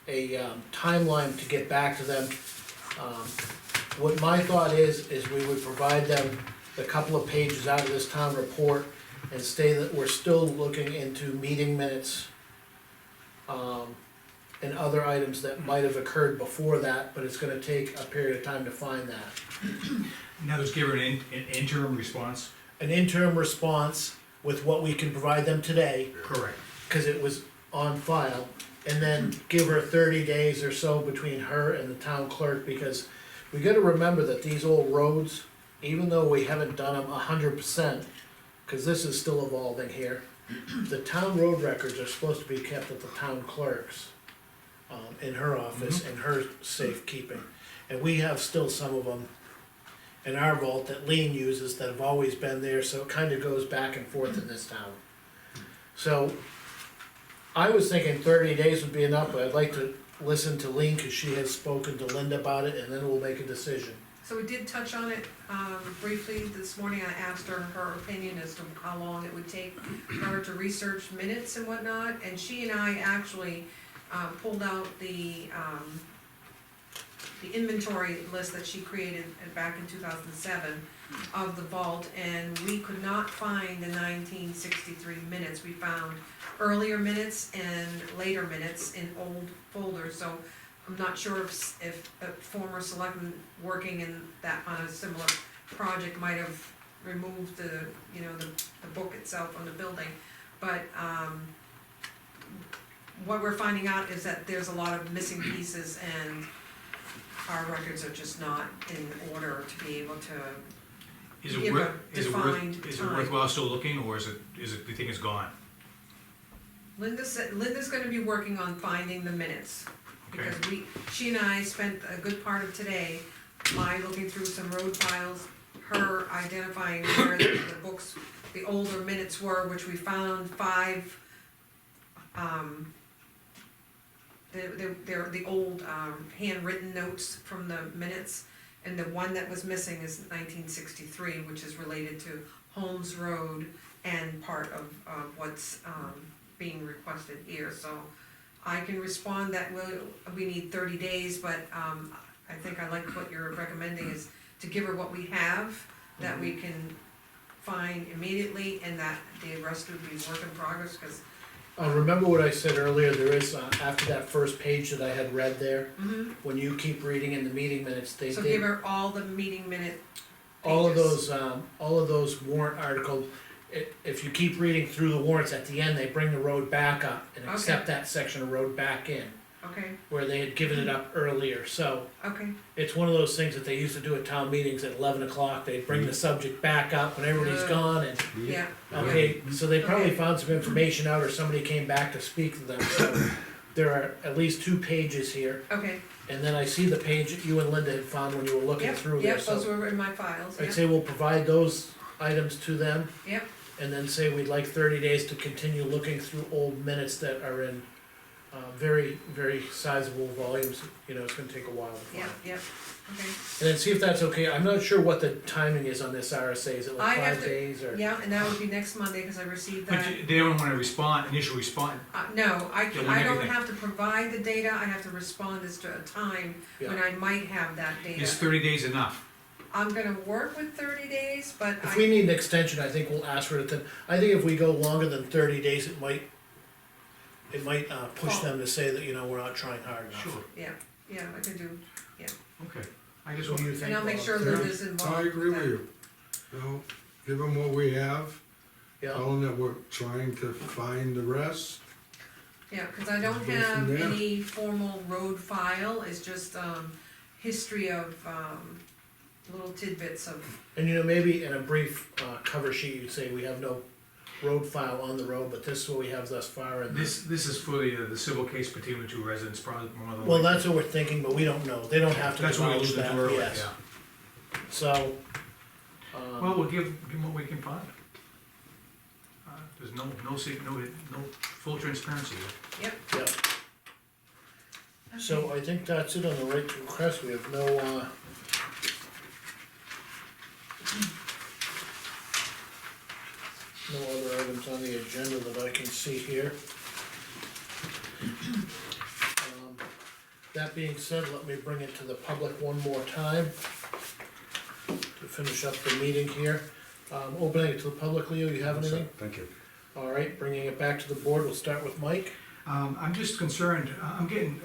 a timeline to get back to them. What my thought is we would provide them a couple of pages out of this town report and say that we're still looking into meeting minutes, and other items that might have occurred before that, but it's gonna take a period of time to find that. Now, just give her an interim response. An interim response with what we can provide them today, Correct. cause it was on file, and then give her 30 days or so between her and the town clerk, because we gotta remember that these old roads, even though we haven't done them 100%, cause this is still evolving here, the town road records are supposed to be kept at the town clerks. in her office, in her safekeeping. And we have still some of them in our vault that Lean uses that have always been there, so it kinda goes back and forth in this town. So, I was thinking 30 days would be enough, but I'd like to listen to Lean, cause she has spoken to Linda about it, and then we'll make a decision. So we did touch on it, briefly this morning. I asked her her opinion as to how long it would take her to research minutes and whatnot, and she and I actually, pulled out the inventory list that she created back in 2007 of the vault, and we could not find the 1963 minutes. We found earlier minutes and later minutes in old folders, so I'm not sure if a former selectman working in that, on a similar project might have removed the, you know, the book itself from the building. But, what we're finding out is that there's a lot of missing pieces, and our records are just not in order to be able to Is it give worth, a is it defined worth, is it time. worthwhile still looking, or is it, do you think it's gone? Linda's gonna be working on finding the minutes. Okay. Because she and I spent a good part of today, by looking through some road files, her identifying where the books, the older minutes were, which we found 5, they're the old, handwritten notes from the minutes, and the one that was missing is 1963, which is related to Holmes Road and part of, what's, being requested here, so I can respond that we need 30 days, but, I think I like what you're recommending is to give her what we have, that we can find immediately, and that the rest would be work in progress, cause. Remember what I said earlier, there is, after that first page that I had read there, Mhm. when you keep reading in the meeting minutes, they So did. give her all the meeting minute All of pages. those warrant articles, if you keep reading through the warrants, at the end, they bring the road back up and Okay. accept that section of road back in, Okay, where they had given it up earlier, so okay, it's one of those things that they used to do at town meetings at 11 o'clock, they'd bring the subject back up when everybody's Good. gone, and, yeah, okay, so they probably Okay. found some information out, or somebody came back to speak to them, so there are at least 2 pages here, okay, and then I see the page that you and Linda had found when you were looking yep, through there, yep, those so were in my files, I'd yep, say we'll provide those items to them. yep, And then say we'd like 30 days to continue looking through old minutes that are in, very, very sizable volumes, you know, it's gonna take a while to find. yep, yep, okay. And then see if that's okay, I'm not sure what the timing is on this RSA, is it I like have 5 to- days, or? Yeah, and that would be next Monday, cause I received But that. they don't wanna respond, initial respond, No, I Yeah, when don't everything- have to provide the data, I have to respond as to a time when Yeah. I might have that data. is 30 days enough? I'm gonna work with 30 days, but If we I, need an extension, I think we'll ask for it, I think if we go longer than 30 days, it might push them to say that, you know, we're not trying hard enough. Sure, yeah, I can do, okay. I just, What do you think? and I'll make Bob? sure Yeah, Linda's involved. I agree with that. you. You know, give them what we have, Yeah, tell them that we're trying to find the rest. Yeah, cause I don't Go from have there. any formal road file, it's just, history of, little tidbits of, and you know, maybe in a brief, cover sheet, you'd say we have no road file on the road, but this is what we have thus far, and this is for the civil case between the 2 residents, probably more than well, likely. that's what we're thinking, but we don't know, they don't have to That's what I divulge alluded that, to earlier, yes, yeah. so. Well, we'll give them what we can find. There's no full transparency here. Yeah, so I think that's it on the right to request, we have no, no other items on the agenda that I can see here. That being said, let me bring it to the public one more time to finish up the meeting here. Opening it to the public, Leo, you have anything? Thank you. All right, bringing it back to the board, we'll start with Mike. I'm just concerned, I'm getting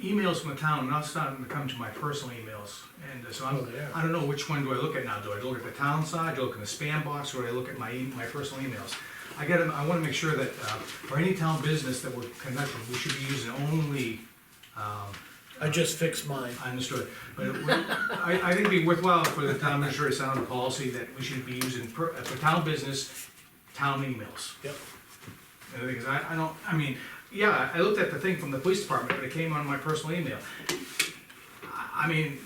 emails from the town, and now it's starting to come to my personal emails. And so Oh, they are. I don't know which one do I look at now, do I look at the town side, do I look in the spam box, or do I look at my personal emails? I wanna make sure that, for any town business that we're conducting, we should be using only, I just fixed mine. I understood, but I think it'd be worthwhile for the town administrator to sound a policy that we should be using, for town business, town emails. Yep. Because I don't, I mean, Yeah, I looked at the thing from the police department, but it came on my personal email. I mean,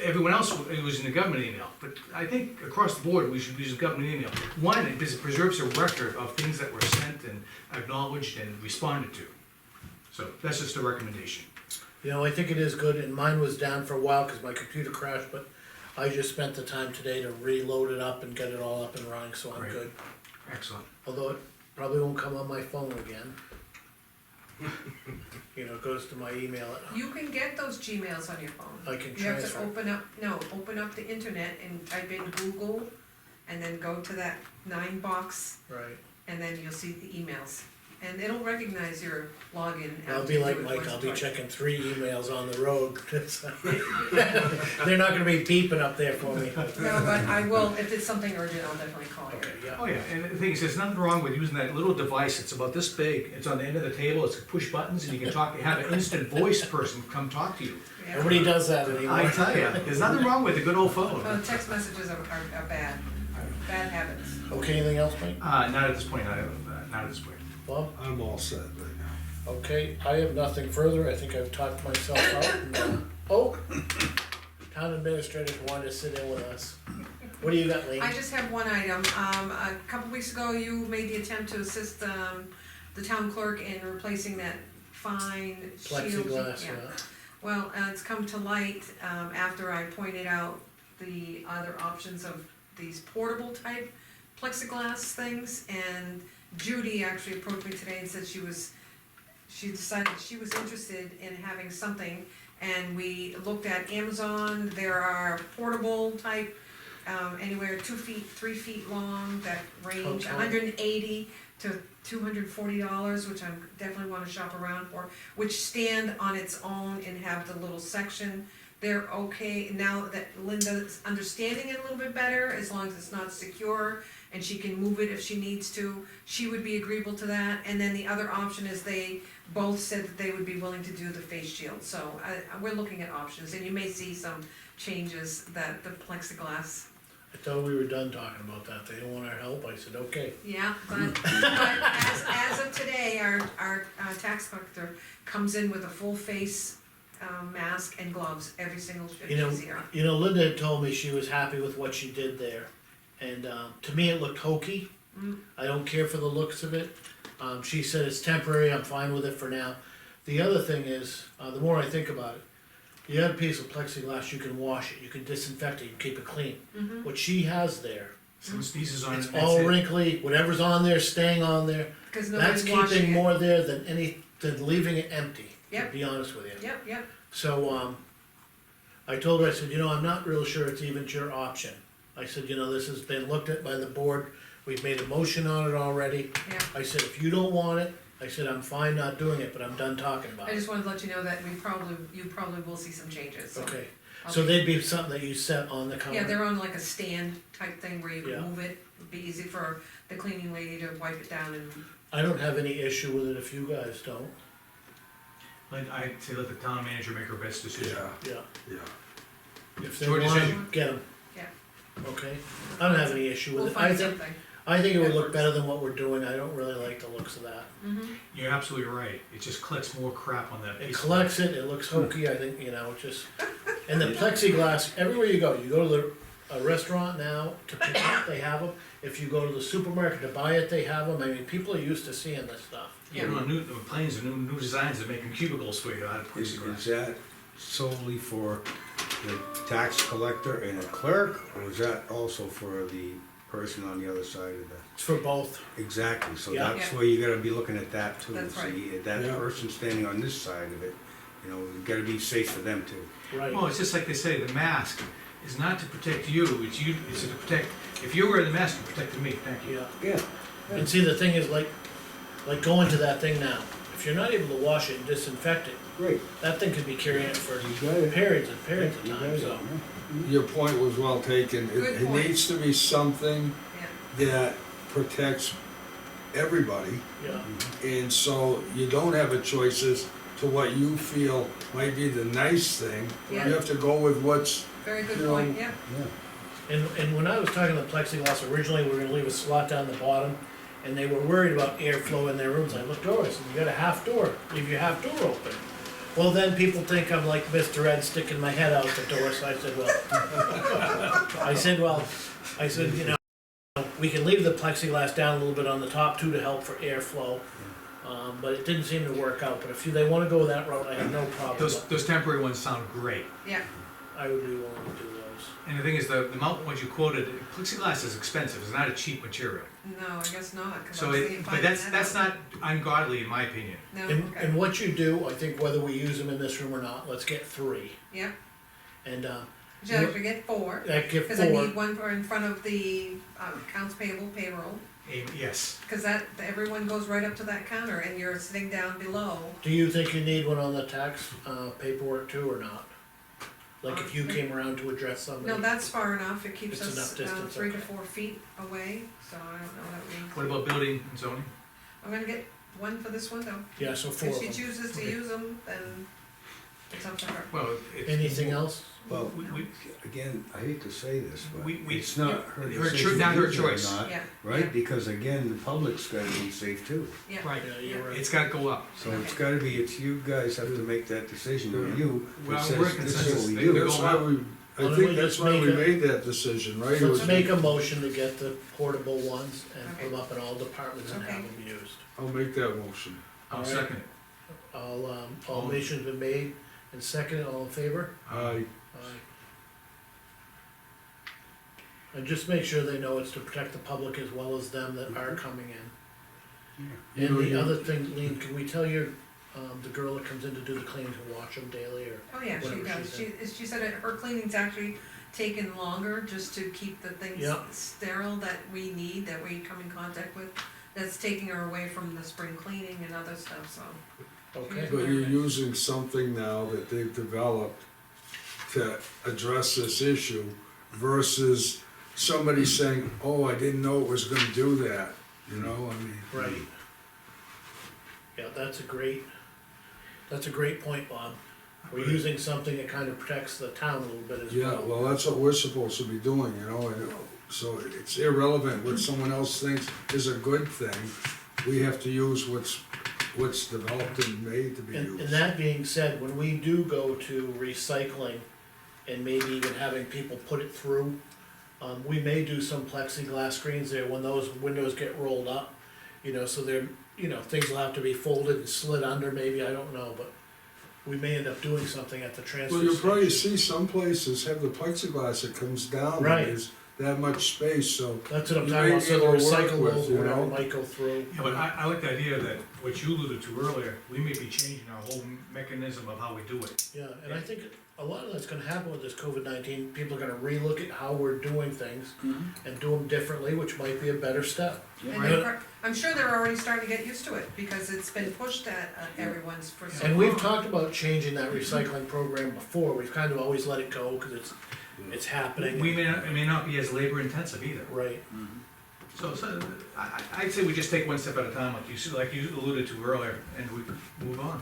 everyone else, it was in the government email, but I think across the board, we should use the government email. One, it preserves a record of things that were sent and acknowledged and responded to. So that's just a recommendation. You know, I think it is good, and mine was down for a while because my computer crashed, but I just spent the time today to reload it up and get it all up and running, so I'm Great. good. Excellent. Although it probably won't come on my phone again. You know, it goes to my email at home. You can get those Gmails on your phone. I can You have to transfer. open up the internet and type in Google, and then go to that 9 box, Right. and then you'll see the emails. And it'll recognize your login. I'll after be you like do it Mike, once or I'll be twice. checking 3 emails on the road. They're not gonna be beeping up there for me. No, but I will, if it's something urgent, I'll definitely call you. Okay, yeah. Oh, yeah, and the thing is, there's nothing wrong with using that little device, it's about this big, it's on the end of the table, it's push buttons, and you can talk, have an instant voice person come talk to you. Yeah. Nobody does that anymore. I tell you, there's nothing wrong with a good old phone. Well, text messages are bad habits. Okay, anything else, Mike? Not at this point, not at this point. Bob? I'm all set right now. Okay, I have nothing further, I think I've talked myself out, and, town administrators wanted to sit in with us. What do you got, Lee? I just have one item. A couple weeks ago, you made the attempt to assist, the town clerk in replacing that fine shield. Plexiglass, yeah. Well, it's come to light, after I pointed out the other options of these portable type plexiglass things, and Judy actually approached me today and said she decided she was interested in having something, and we looked at Amazon. There are portable type, anywhere 2 feet, 3 feet long, that range Okay. $180 to $240, which I definitely wanna shop around for, which stand on its own and have the little section. They're okay, now that Linda's understanding it a little bit better, as long as it's not secure, and she can move it if she needs to, she would be agreeable to that. And then the other option is they both said that they would be willing to do the face shield, so we're looking at options, and you may see some changes that the plexiglass. I thought we were done talking about that, they don't want our help, I said, okay. Yeah, but as of today, our tax collector comes in with a full face mask and gloves every single shift You know, she's here. You know, Linda had told me she was happy with what she did there, and, to me, it looked hokey. Mm. I don't care for the looks of it. She said it's temporary, I'm fine with it for now. The other thing is, the more I think about it, you have a piece of plexiglass, you can wash it, you can disinfect it, you can keep it clean. Mhm. What she has there, Some pieces on it, it's and that's all it. wrinkly, whatever's on there, staying on there. Cause That's nobody's washing keeping it. more there than than leaving it empty, to Yep. be honest with you. Yep. So, I told her, I said, you know, I'm not real sure it's even your option. I said, you know, this has been looked at by the board, we've made a motion on it already. Yeah. I said, if you don't want it, I said, I'm fine not doing it, but I'm done talking about I it. just wanted to let you know that you probably will see some changes, so. Okay, I'll so be- they'd be something that you set on the counter? Yeah, they're on like a stand type thing where you Yeah. can move it, it'd be easy for the cleaning lady to wipe it down and, I don't have any issue with it if you guys don't, I'd say let the town manager make her best decision. Yeah, yeah. yeah. If they Your want decision. them, get them. Yeah. Okay, I don't have any issue we'll with it, find something. I think it would that look works. better than what we're doing, I don't really like the looks of that. Mm-hmm. You're absolutely right, it just collects more crap on that It piece. collects it, it looks hokey, I think, you know, it just, and the plexiglass, everywhere you go to a restaurant now, to pick up, they have them. If you go to the supermarket to buy it, they have them, I mean, people are used to seeing this stuff. Yeah, the planes are new designs that making cubicles for you out of Is plexiglass. that solely for the tax collector and a clerk, or is that also for the person on the other side of the? It's for both, Exactly, so Yeah. that's Yeah. where you gotta be looking at that too. That's right. See, that Yeah. person standing on this side of it, you know, you gotta be safe for them too. right? Well, it's just like they say, the mask is not to protect you, it's to protect, if you're wearing the mask, you're protecting me, thank you. Yeah, Yeah. and see, the thing is, like going to that thing now, if you're not able to wash it and disinfect it, Great. that thing could be carrying it for You got it. periods and periods of You got time, it, so. yeah. Your point was well taken. Good It point. needs to be something Yeah, that protects everybody, Yeah, and so you don't have a choice as to what you feel might be the nice thing. Yeah. You have to go with what's, very good You know, point, yeah. Yeah. and when I was talking to plexiglass, originally, we were gonna leave a slot down the bottom, and they were worried about airflow in their rooms. I looked over, I said, you got a half door, leave your half door open. Well, then people think I'm like Mr. Ed sticking my head out the door, so I said, I said, you know, we can leave the plexiglass down a little bit on the top too to help for airflow. But it didn't seem to work out, but if they wanna go that route, I have no problem. Those temporary ones sound great. Yeah, I would be willing to do those. And the thing is, the amount ones you quoted, plexiglass is expensive, it's not a cheap material. no, I guess not, cause So I'm it, seeing, but finding that's that out. not ungodly in my opinion. No, And okay, what you do, I think whether we use them in this room or not, let's get 3. yeah, And, should I forget 4? that give Cause I 4, need one for in front of the, accounts payable payroll, Yes. cause everyone goes right up to that counter and you're sitting down below. do you think you need one on the tax, paperwork too, or not? Like if you came around to address somebody? No, that's far enough, it keeps It's enough us, distance, 3 to okay. 4 feet away, so I don't know that we. What about building and zoning? I'm gonna get one for this window. Yeah, so 4 If of she them. chooses to use them, then it's up to her. Well, it's. Anything else? Well, We- again, I hate to say this, but We- it's not her her decision not her to use it or choice. not, Yeah. right? Because again, the public's gotta be safe too. Yeah. Right, Yeah, you're right. it's gotta go up. So it's gotta be, it's you guys have to make that decision, or you, Well, that we're says this is consensus. what we They- do. they're That's going why up. we, Why I don't think we that's just why we make a- made that decision, right? It Let's was- make a motion to get the portable ones and put Okay. them up in all departments and have Okay. them used. I'll make that motion. I'll Alright. second it. All All- motions been made and seconded, all in favor? Aye. Aye. And just make sure they know it's to protect the public as well as them that are coming in. You And know, the you- other thing, Lean, can we tell your, the girl that comes in to do the cleaning to watch them daily, or? Oh, yeah, she Whatever she does. said. She said her cleaning's actually taken longer just to keep the things Yeah. sterile that we need, that we come in contact with. That's taking her away from the spring cleaning and other stuff, so. Okay, But you're using something now that they've developed to address this issue versus somebody saying, oh, I didn't know it was gonna do that, you know, I mean. right. Yeah, that's a great point, Bob. We're using something that kind of protects the town a little bit as Yeah, well. well, that's what we're supposed to be doing, you know, and so it's irrelevant what someone else thinks is a good thing. We have to use what's developed and made to be And used. that being said, when we do go to recycling and maybe even having people put it through, we may do some plexiglass screens there when those windows get rolled up, you know, so they're, you know, things will have to be folded and slid under maybe, I don't know, but we may end up doing something at the transfer Well, station. you'll probably see some places have the plexiglass that comes down, Right. and there's that much space, so. That's what I'm You talking may about, be so the able to work recyclables, with, you whatever know? might go through. Yeah, but I like the idea that, what you alluded to earlier, we may be changing our whole mechanism of how we do it. Yeah, and I think a lot of that's gonna happen with this COVID-19, people are gonna relook at how we're doing things and do them differently, which might be a better step. And I'm sure they're already starting to get used to it, because it's been pushed at everyone's for so long. And we've talked about changing that recycling program before, we've kind of always let it go, cause it's happening. It may not be as labor intensive either. Right, So I'd say we just take one step at a time, like you alluded to earlier, and we move on.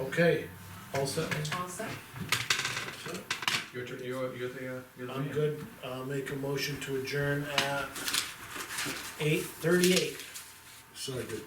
okay, all set, All set. You're the I'm man. good, I'll make a motion to adjourn at 8:38. Second.